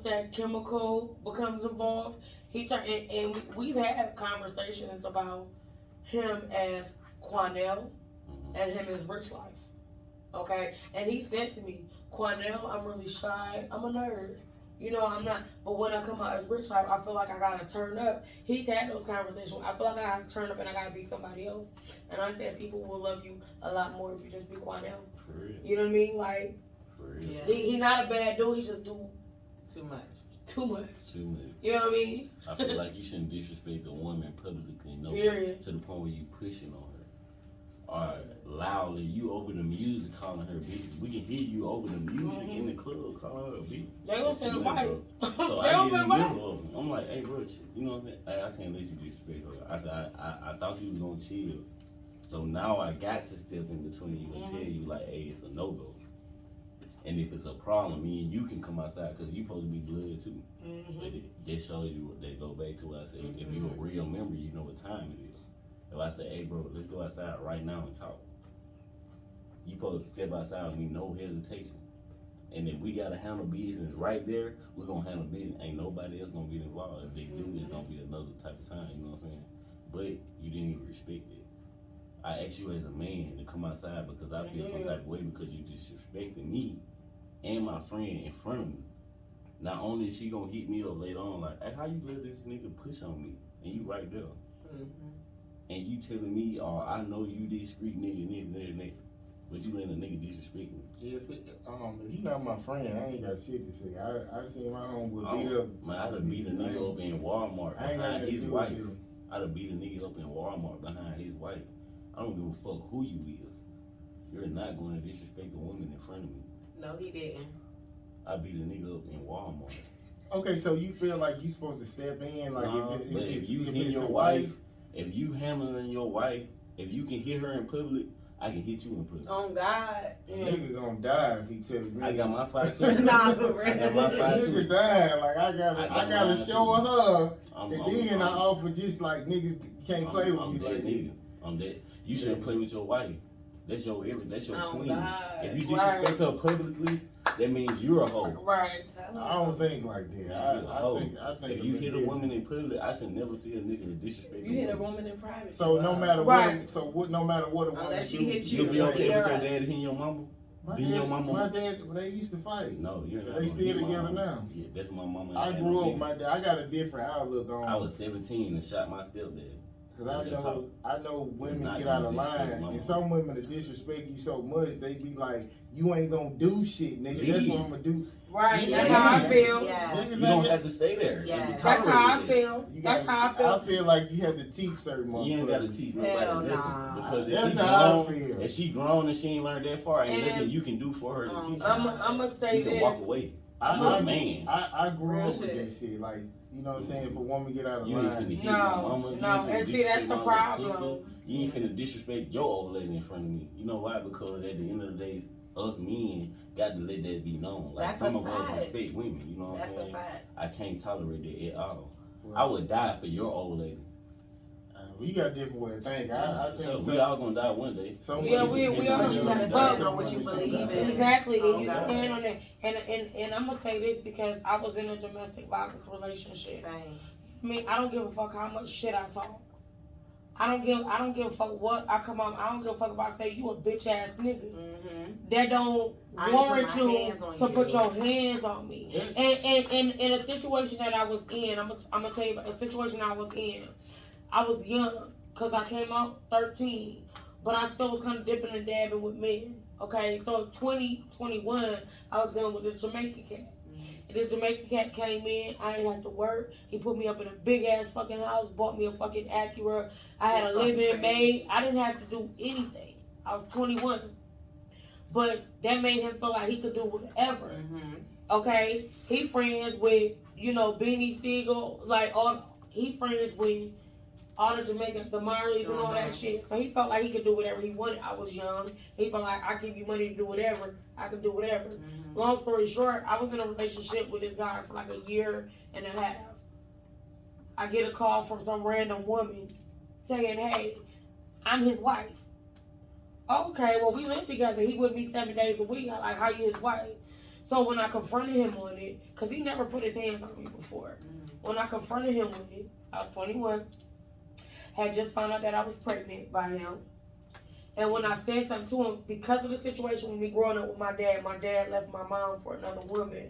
that chemical becomes involved, and we've had conversations about him as Quanell and him as Rich Life. Okay? And he said to me, Quanell, I'm really shy, I'm a nerd. You know, I'm not, but when I come out as Rich Life, I feel like I gotta turn up. He's had those conversations. I feel like I gotta turn up and I gotta be somebody else. And I said people will love you a lot more if you just be Quanell. For real. You know what I mean? Like, for real. Yeah. He not a bad dude, he just do too much. Too much. You know what I mean? I feel like you shouldn't disrespect a woman publicly, no, Period. To the point where you pushing on her. Or loudly, you over the music calling her bitch. We can hear you over the music in the club calling her a bitch. They gonna finna fight. So I get in the middle of them. I'm like, hey, bro, you know what I'm saying? Hey, I can't let you disrespect her. I said, I thought you was gonna chill. So now I got to step in between you and tell you, like, hey, it's a no-go. And if it's a problem, me and you can come outside because you supposed to be blood too. But that shows you, they go back to what I said, if you're a real member, you know what time it is. If I say, hey, bro, let's go outside right now and talk. You supposed to step outside with me, no hesitation. And if we got to handle business right there, we're going to handle business. Ain't nobody else going to get involved. If they do, it's going to be another type of time, you know what I'm saying? But you didn't even respect it. I asked you as a man to come outside because I feel some type of way because you disrespected me and my friend in front of me. Not only is she going to hit me up later on, like, hey, how you let this nigga push on me? and you right there. Mm-hmm. And you telling me, oh, I know you this street nigga, this and that, but you letting a nigga disrespect me. Yeah, if you not my friend, I ain't got shit to say. I seen my homeboy beat up. Man, I'd have beat a nigga up in Walmart behind his wife. I'd have beat a nigga up in Walmart behind his wife. I don't give a fuck who you is. You're not going to disrespect a woman in front of me. No, he didn't. I beat a nigga up in Walmart. Okay, so you feel like you supposed to step in, like if you hit it's your wife, if you handling your wife, if you can hit her in public, I can hit you in public. Oh God, nigga gonna die if he tells me. I got my fight too. Nah, I got my fight too. Nigga dying, like I gotta show her, and then I I'm- offer just like niggas can't play with me like nigga. I'm that. You shouldn't play with your wife. That's your Oh, queen. God. If you disrespect her publicly, that means you're a hoe. Right. I don't think like that. I think If you hit a woman in public, I should never see a nigga disrespect. You hit a woman in private. So no matter Right. no matter what a woman Unless she do, hit You'll be okay Yeah, with your right. dad hitting your mama? My Being your mama? my dad, they used to fight. No, you're not. They gonna still hit my together mama. now. Yeah, that's my mama. I grew up with my dad. I got a different outlook on. I was 17 and shot my stepdad. Cause I know women Not get out of gonna disrespect line, my and mama. some women that disrespect you so much, they be like, "You ain't gonna do shit, nigga. That's what I'm gonna do." Right. Yeah. That's how I feel. Yeah. Niggas You don't ain't- have to stay there. Yeah. And be That's how I tolerated there. feel. You That's gotta how I feel. I feel like you have to teach certain motherfuckers. You ain't got to teach nobody Hell nothing. nah. Because That's if she how I grown, feel. if she grown and she ain't learned that far, ain't And- nothing you can do for her to teach her. I'm gonna say You can this. walk away. I, You're I, a man. I grew Real up with shit. that shit. Like, you know what I'm saying? If a woman get out of You ain't line, finna hit No, my mama. You no, ain't finna and see, that's disrespect the my little problem. sister. You ain't finna disrespect your old lady in front of me. You know why? Because at the end of the day, us men got to let that be known. Like, That's some a of us fact. respect women. You know what That's I'm a saying? fact. I can't tolerate that at all. well, I would die for your old lady. you got a different way of thinking. I think So some, we all gonna die one day. some Yeah, women- we all- But you gotta But- stand on what you believe in. Exactly, and you Okay. stand on it. And I'm gonna say this because I was in a domestic violence relationship. Same. I mean, I don't give a fuck how much shit I talk. I don't give a fuck what I come out. I don't give a fuck if I say you a bitch ass nigga. Mm-hmm. That don't I ain't warrant put my you hands on to you. put your hands on me. Yeah. And in a situation that I was in, I'm gonna tell you about a situation I was in. I was young because I came out 13, but I still was kind of dipping and dabbing with men. Okay, so 2021, I was dealing with this Jamaican cat. And this Jamaican cat came in. I ain't had to work. He put me up in a big ass fucking house. Bought me a fucking Acura. I had a live-in maid. I didn't have to do anything. I was 21. But that made him feel like he could do whatever. Mm-hmm. Okay? He friends with, Beanie Siegel, he friends with all the Jamaican, the Marleys and all that shit. So he felt like he could do whatever he wanted. I was young. He felt like I give you money to do whatever. I can do whatever. Mm-hmm. Long story short, I was in a relationship with this guy for like a year and a half. I get a call from some random woman saying, "Hey, I'm his wife." Okay, well, we live together. He with me 7 days a week. I like, how you his wife? So when I confronted him on it, because he never put his hands on me before. When I confronted him with it, I was 21. Had just found out that I was pregnant by him. And when I said something to him, because of the situation with me growing up with my dad left my mom for another woman.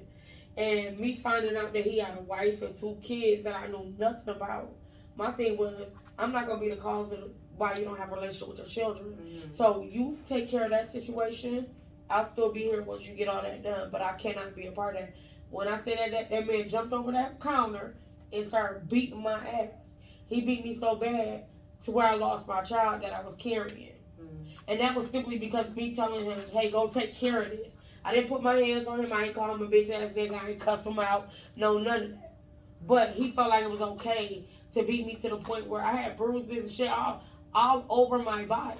And me finding out that he had a wife and 2 kids that I knew nothing about, my thing was, I'm not going to be the cause of why you don't have a relationship with your children. Mm-hmm. So you take care of that situation. I'll still be here once you get all that done, but I cannot be a part of that. When I said that man jumped over that counter and started beating my ass. He beat me so bad to where I lost my child that I was carrying. Mm-hmm. And that was simply because me telling him, hey, go take care of this. I didn't put my hands on him. I ain't call him a bitch ass nigga. I ain't cuss him out. No, none of that. But he felt like it was okay to beat me to the point where I had bruises and shit all over my body.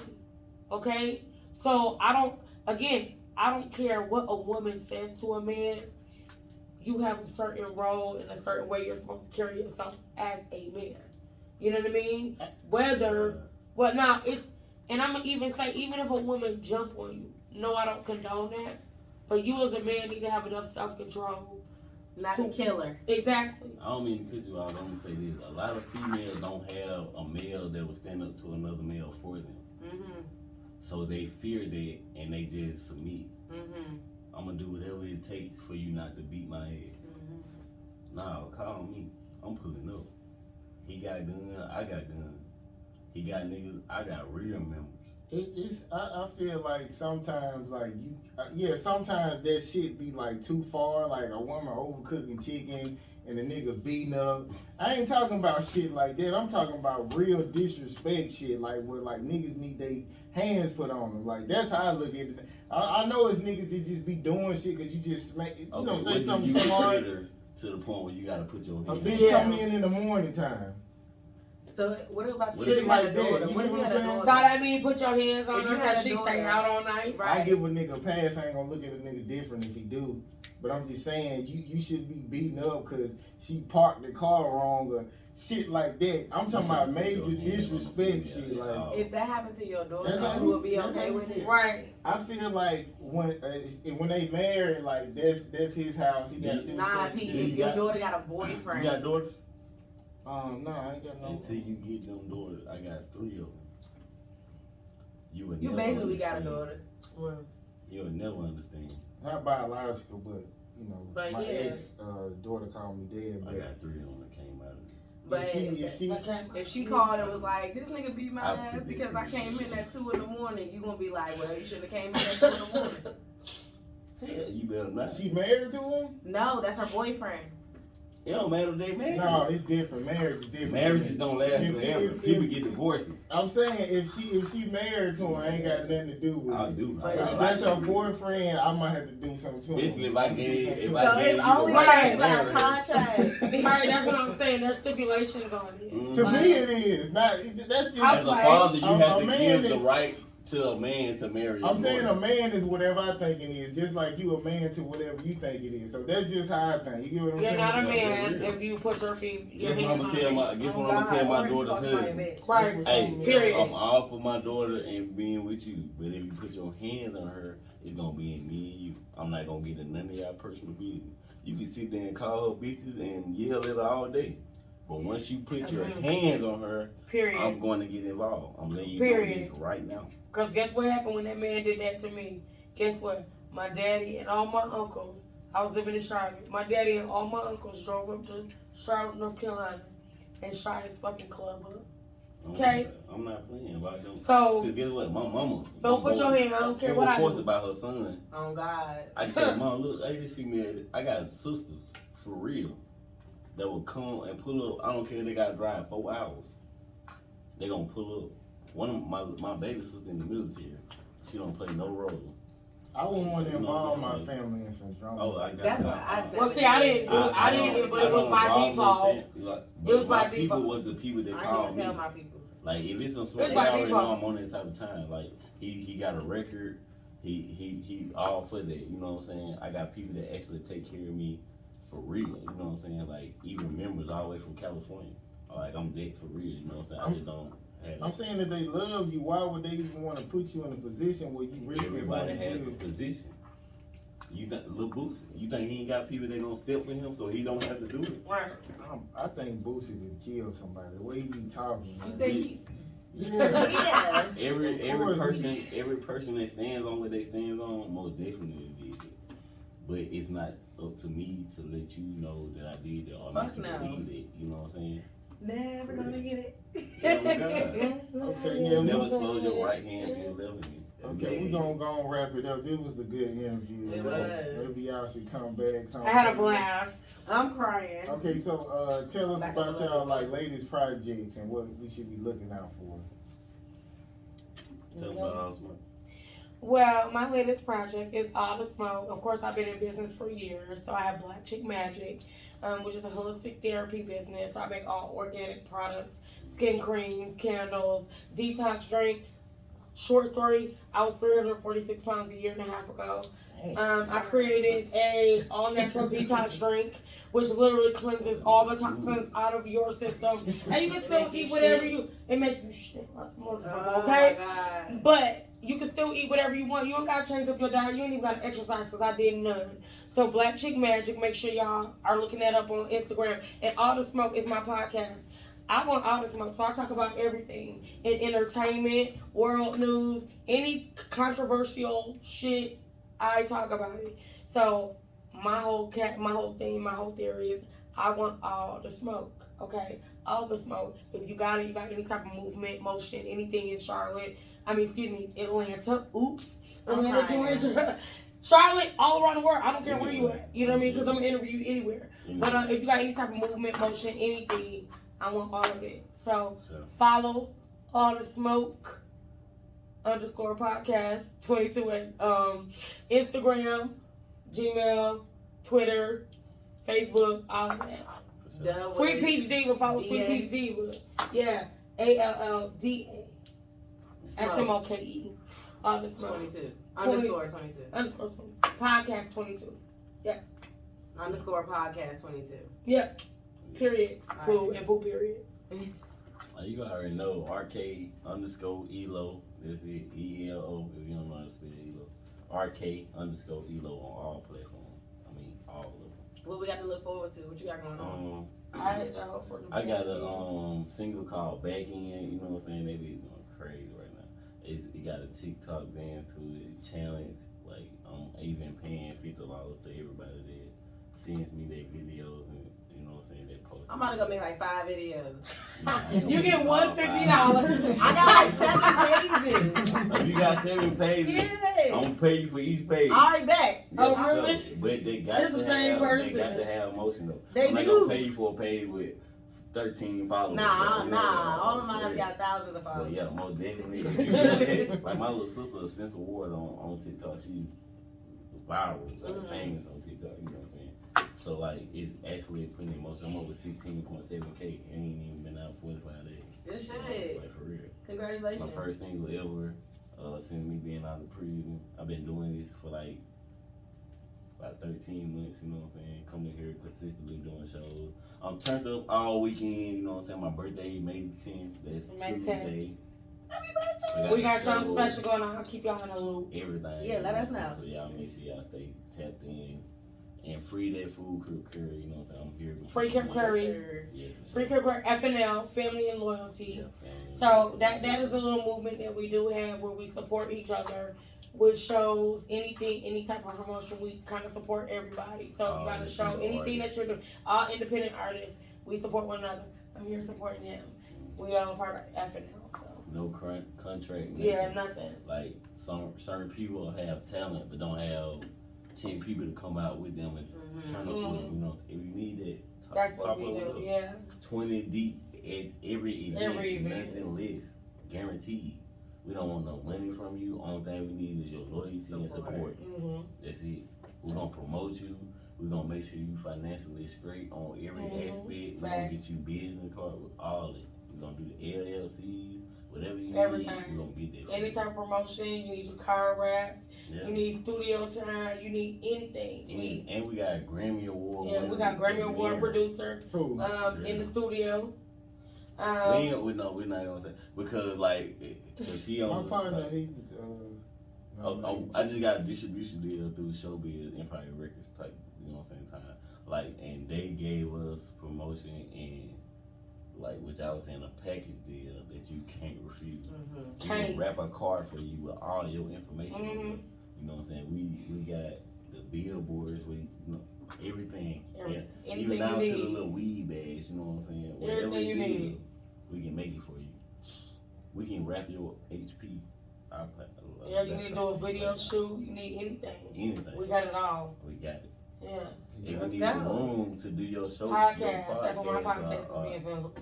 Okay? So I don't care what a woman says to a man. You have a certain role and a certain way you're supposed to carry yourself as a man. You know what I mean? And I'm gonna even say, even if a woman jump on you, no, I don't condone that. But you as a man need to have enough self-control. Not a killer. Exactly. I don't mean to cut you out. I'm gonna say this: a lot of females don't have a male that will stand up to another male for them. Mm-hmm. So they fear that and they just submit. Mm-hmm. I'm gonna do whatever it takes for you not to beat my ass. Mm-hmm. Nah, call me. I'm pulling up. He got gun, I got gun. He got niggas, I got real members. I feel like sometimes, like, sometimes that shit be, like, too far. Like, a woman overcooking chicken and a nigga beating up. I ain't talking about shit like that. I'm talking about real disrespect shit, like, where, like, niggas need their hands put on them. Like, that's how I look at it. I know it's niggas that just be doing shit because you just smack, say something smart. To the point where you gotta put your A hands. bitch come in the morning time. So what about Shit you like had a that, daughter? you What if know you what had a I'm saying? daughter? So that mean put your hands on If her you had because a she daughter- stay out all night. Right. I give a nigga a pass. I ain't gonna look at a nigga different if he do. But I'm just saying, you should be beaten up because she parked the car wrong or shit like that. I'm talking about major disrespect shit. Like, If that happened to your daughter, That's how you would you- be that's okay how with you it? feel. Right. I feel like when they married, like that's his house. He got to do what Nah, he's supposed to if do. your daughter got a You boyfriend. got daughters? No, I ain't got no. Until you get them daughters, I got 3 of them. You would You never basically got a understand. daughter. Well, You would never understand. Not biological, but But my yeah. ex daughter called me dead. I But got 3 of them that came out of it. But if she called and was like, "This nigga beat my I ass put because this I in. came in at 2 in the morning," you gonna be like, "Well, you shouldn't have came in at 2 in the morning." Hell, you better not. she married to him? No, that's her boyfriend. It don't matter if they married. No, it's different. Marriage is different. Marriages don't last If- forever. if- People if- get divorces. I'm saying if she married to him, I ain't got nothing to do with I'll it. do. But If that's her boyfriend, I might have to do something to him. Basically, if I gave, if So I gave it's you only the right changed to by marry a her. contract. right, that's what I'm saying. There's stipulations on it. Mhm. To me, it is not. That's just. I As a like- father, you A- have a to man give the is- right to a man to marry your I'm saying daughter. a man is whatever I think it is, just like you a man to whatever you think it is. So that's just how I think. You get what I'm You're saying? not a Yeah, man yeah. if you put your feet. Your Guess what I'm hands gonna on tell her. my guess what I'm gonna tell my daughter's husband. Right. Hey, Period. I'm all for my daughter and being with you, but if you put your hands on her, it's gonna be in me and you. I'm not gonna get in none of y'all personal business. You can sit there and call her bitches and yell at her all day, but once you put your hands on her, Period. I'm going to get involved. I'm letting you know Period. this right now. Because guess what happened when that man did that to me? Guess what? My daddy and all my uncles, I was living in Charlotte. My daddy and all my uncles drove up to Charlotte, North Carolina and shot his fucking club up. Okay. I'm not playing. Why don't? So, Because guess what? My mama. don't put your hand, I don't care what I forced do. about her son. Oh God. I said, Mom, look, hey, this female, I got sisters, for real, that will come and pull up. I don't care if they got to drive 4 hours. They gonna pull up. One of my baby sister in the military, she don't play no role. I wouldn't want to involve my family in some drama. Oh, I got That's that. what I. well, see, I didn't do it. I didn't, but it was by default. It was by People default. was the people that I called didn't me. even tell my people. Like if it's some It's sort, they by already know default. I'm on that type of time. Like he got a record. He all for that. You know what I'm saying? I got people that actually take care of me for real. You know what I'm saying? Like even members all the way from California. Like I'm dead for real. You know what I'm saying? I just don't. I'm saying that they love you. Why would they even want to put you in a position where you risk Everybody has a it? position. You got Lil Boosie. You think he ain't got people that gonna step for him so he don't have to do it? Right. I think Boosie did kill somebody. The way he be talking. You man. think he? Yeah. Yeah. Every person that stands on what they stand on most definitely did it. But it's not up to me to let you know that I did it or Fuck make you no. believe it. You know what I'm saying? Never gonna get it. Yeah, oh God. Okay, yeah. Never we- expose your right hand to your left hand. Okay, we're gonna go and wrap it up. This was a good interview. It so was. maybe y'all should come back. I had a blast. I'm crying. Okay, so tell us Back about on the y'all road. like latest projects and what we should be looking out for. Tell them about all smoke. Well, my latest project is All the Smoke. Of course, I've been in business for years. So I have Black Chick Magic, which is a holistic therapy business. I make all organic products, skin creams, candles, detox drink. Short story, I was 346 pounds a year and a half ago. I created a all-natural detox drink, which literally cleanses all the toxins out of your system. And you can still eat whatever it makes you shit like motherfucker, okay? Oh my God. But you can still eat whatever you want. You don't gotta change up your diet. You ain't even gotta exercise because I did none. So Black Chick Magic, make sure y'all are looking that up on Instagram. And All the Smoke is my podcast. I want All the Smoke, so I talk about everything in entertainment, world news, any controversial shit. I talk about it. So my whole thing, my whole theory is I want all the smoke. Okay, All the smoke. If you got it, you got any type of movement, motion, anything in Charlotte. Atlanta. Oops. Atlanta, Georgia. Charlotte, all around the world. I don't care where you at. You know what I mean? Because I'm going to interview you anywhere. But if you got any type of movement, motion, anything, I want all of it. So follow All the Smoke _podcast 22 at Instagram, Gmail, Twitter, Facebook, all of that. Sweet Peach Diva, follow Sweet Peach Diva. Yeah, ALLDA SMOKE. All the Smoke 22 _22 podcast 22. Yeah. _podcast 22. Yeah. Period. Poo and poo period. You already know RK _ELO. That's it. ELO. If you don't know how to spell ELO. RK _ELO on all platforms. I mean, all of them. What we got to look forward to? What you got going on? I got a single called Back In. You know what I'm saying? They be going crazy right now. It got a TikTok dance to it, challenge. Like I'm even paying $50 to everybody that sends me their videos and you know what I'm saying, they post. I'm about to go make like 5 videos. You get $150. I got like 7 pages. If you got 7 pages, Yeah. I'm gonna pay you for each page. All right, back. Oh, really? So, but they got It's the same person. They got to have emotion though. They I'm not do. gonna pay you for a page with 13 followers. Nah. All of mine got thousands of But followers. yeah, most definitely. Like my little sister, Spencer Ward, on TikTok, she's viral, like famous on TikTok. You know what I'm saying? So like, it's actually putting emotion. I'm over 16.7K. It ain't even been out 45 days. Good shit. Like for real. Congratulations. My first single ever. Since me being out of prison, I've been doing this for like about 13 months. You know what I'm saying? Coming here consistently doing shows. I'm turned up all weekend. You know what I'm saying? My birthday, May 10th. That's May 10th. Tuesday. Happy birthday. We got something special going on. I'll keep y'all in the loop. Everything. Yeah, let us know. So y'all make sure y'all stay tapped in and free that food curry. You know what I'm saying? I'm here. Free Crib Curry. Yes, Free Crib Curry. FNL, Family and Loyalty. Yeah, So that is a little movement that we do have where we support each other with shows, anything, any type of promotion. We kind of support everybody. So you got to show anything that you're doing. All independent artists, we support one another. I'm here supporting him. We all part of FNL. So. No contract. Nothing. Yeah, nothing. Like certain people have talent but don't have 10 people to come out with them and turn up with them. You know, if you need that, that's what we do. Yeah. 20 deep at every event. Nothing less, guaranteed. We don't want no money from you. Only thing we need is your loyalty and support. That's it. We're gonna promote you. We're gonna make sure you financially straight on every aspect. We're gonna get you business card with all of it. We're gonna do the LLCs, whatever you need. We're gonna get that. Any type of promotion, you need your car wrapped. Yeah. You need studio time. You need anything. And we got a Grammy Award. Yeah, we got Grammy Award producer in the studio. We're not gonna say because like he on. My partner, he's. I just got a distribution deal through Showbiz Empire Records type. You know what I'm saying? Time like, and they gave us promotion and like, which I was saying, a package deal that you can't refuse. We can wrap a card for you with all your information. You know what I'm saying? We got the billboards, everything. Even down to the little weed bags, you know what I'm saying? Whatever everything you need, we can make it for you. We can wrap your HP. Yeah, you need to do a video shoot. You need anything. We got it all. We got it. Yeah. If you need a room to do your show, podcast. That's what my podcast is being available.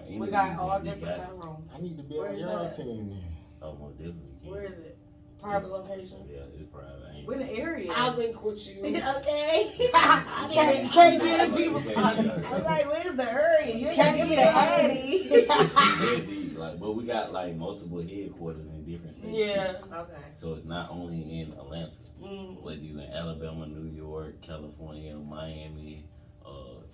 We got all different kind of rooms. I need to be on your team. Oh, most definitely. Where is it? Private location. Yeah, it's private. We're in the area. I'll link with you. Okay. Can't get it, people. I'm like, where's the area? You can't give me the Addy. Like, but we got like multiple headquarters in different states. Yeah. Okay. So it's not only in Atlanta, whether you in Alabama, New York, California, Miami,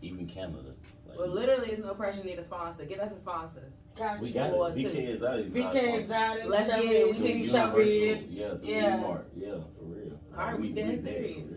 even Canada. Like, well, literally, it's no pressure. Need a sponsor. Get us a sponsor. Got we you. got it. BK Exotic. BK Exotic. Let's get it. We see Showbiz. Yeah. Yeah, for real. All right, we dead serious.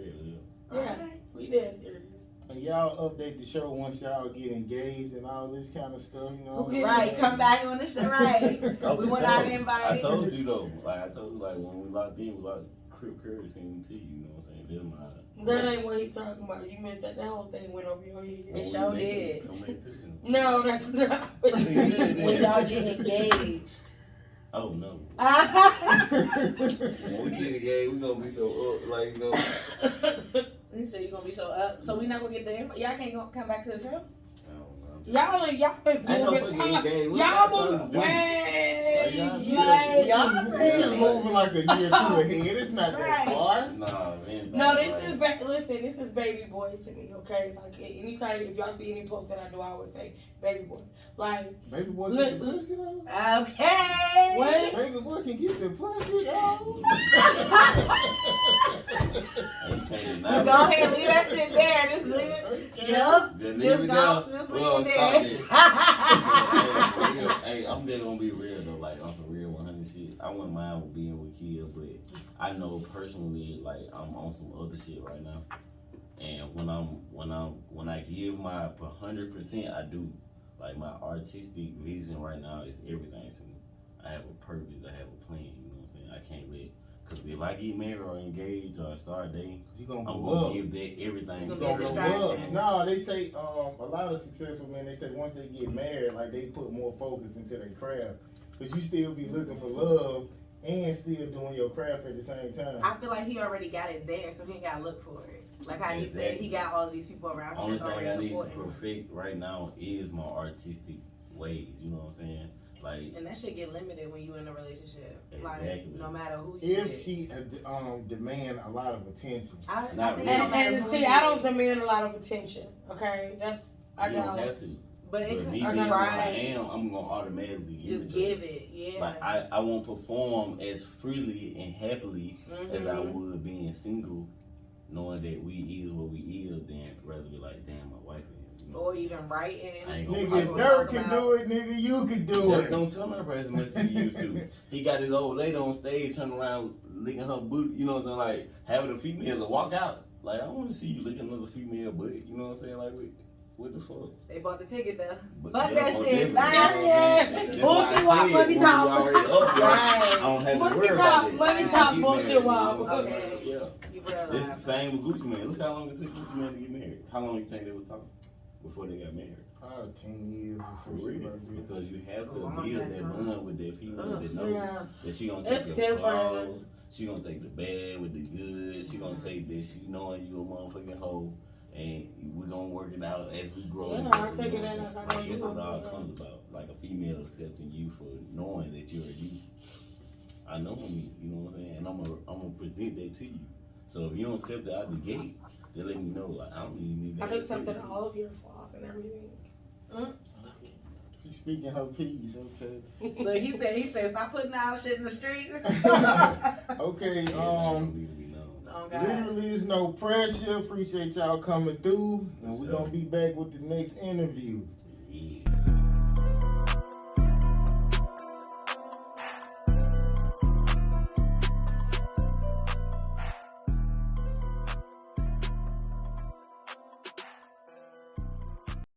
Yeah, we dead serious. And y'all update the show once y'all get engaged and all this kind of stuff, you know. Right, come back on the show, right? We want our invite. I told you though, like when we locked in, we locked crib curry seen to you, you know what I'm saying? That's my. That ain't what he talking about. You missed that. That whole thing went over your head. It sure did. Come back to them. No, that's not. When y'all get engaged. Oh no. When we get engaged, we gonna be so up, like, you know. You said you're gonna be so up. So we not gonna get the info. Y'all can't come back to the show? Y'all is Ain't no fucking engaged. Y'all moving way. It's moving like a year or two ahead. It's not that far. Nah, man. No, this is baby boy to me, okay? Like anytime if y'all see any post that I do, I always say baby boy. Like Baby boy get the pussy though? Okay. what? Baby boy can get the pussy though. Go ahead, leave that shit there. Just leave it. Yup. Just go. Just leave it there. Hey, I'm just gonna be real though, like on some real 100 shit. I wouldn't mind with being with Kia, but I know personally, like I'm on some other shit right now. And when I give my 100%, I do. Like my artistic vision right now is everything to me. I have a purpose. I have a plan. You know what I'm saying? I can't let. Cause if I get married or engaged or start dating, I'm gonna give that everything. It's to gonna be a them. distraction. No, they say a lot of successful men. They say once they get married, like they put more focus into their craft. Cause you still be looking for love and still doing your craft at the same time. I feel like he already got it there, so he ain't gotta look for it. Like how he said, he got all of these people around him Only that's thing I already need to supporting him. perfect right now is my artistic ways. You know what I'm saying? Like, And that shit get limited when you in a relationship. Exactly. Like no matter who you If with. she demand a lot of attention. I Not think really. no matter And who see, you I don't with. demand a lot of attention. Okay, that's I you don't got. have to. But But it me could being I who got- I right. am, I'm gonna automatically give Just it to give her. it, yeah. Like I won't perform as freely and happily as I Mhm. would being single, knowing that we is what we is. Then rather be like, damn, my wife is. You know? Or even writing. I ain't gonna Nigga, if talk Dirk can about- do it, nigga, you can do Dirk it. don't tell her as much as he used to. He got his old lady on stage, turning around, licking her booty. You know what I'm saying? Like having a female to walk out. Like I want to see you lick another female butt. You know what I'm saying? Like what the fuck? They bought the ticket though. But Fuck yeah, that most shit. definitely, Nah, you know what I'm saying? That's why I Bullshit said, walk, money when we talk. already up there, Right. I don't have to Money worry talk, about it. money I talk, get bullshit married, walk. you know what I'm Okay. saying? Yeah. You It's realize. the same with Gucci Mane. Look how long it took Gucci Mane to get married. How long you think they was talking before they got married? 10 years or For some shit real. like that. Because you have So to long build as that time. bond with that female that know Yeah. that she gonna It's take your different. flaws, she gonna take the bad with the good, she gonna take this, she knowing you a motherfucking hoe, and we gonna work it out as we grow. Yeah, together, I take you it know as what I I'm know saying? you That's what it all know, comes about. Like a female accepting you for knowing that you're a you. I know me, you know what I'm saying? And I'm gonna present that to you. So if you don't accept it out the gate, then let me know. Like I don't even need that. I've accepted all of your flaws and everything. She's speaking her piece, okay. Look, he said, stop putting out shit in the streets. Okay, Don't need to be known. Oh God. literally is no pressure. Appreciate y'all coming through. And we're gonna be back with the next interview. Yeah.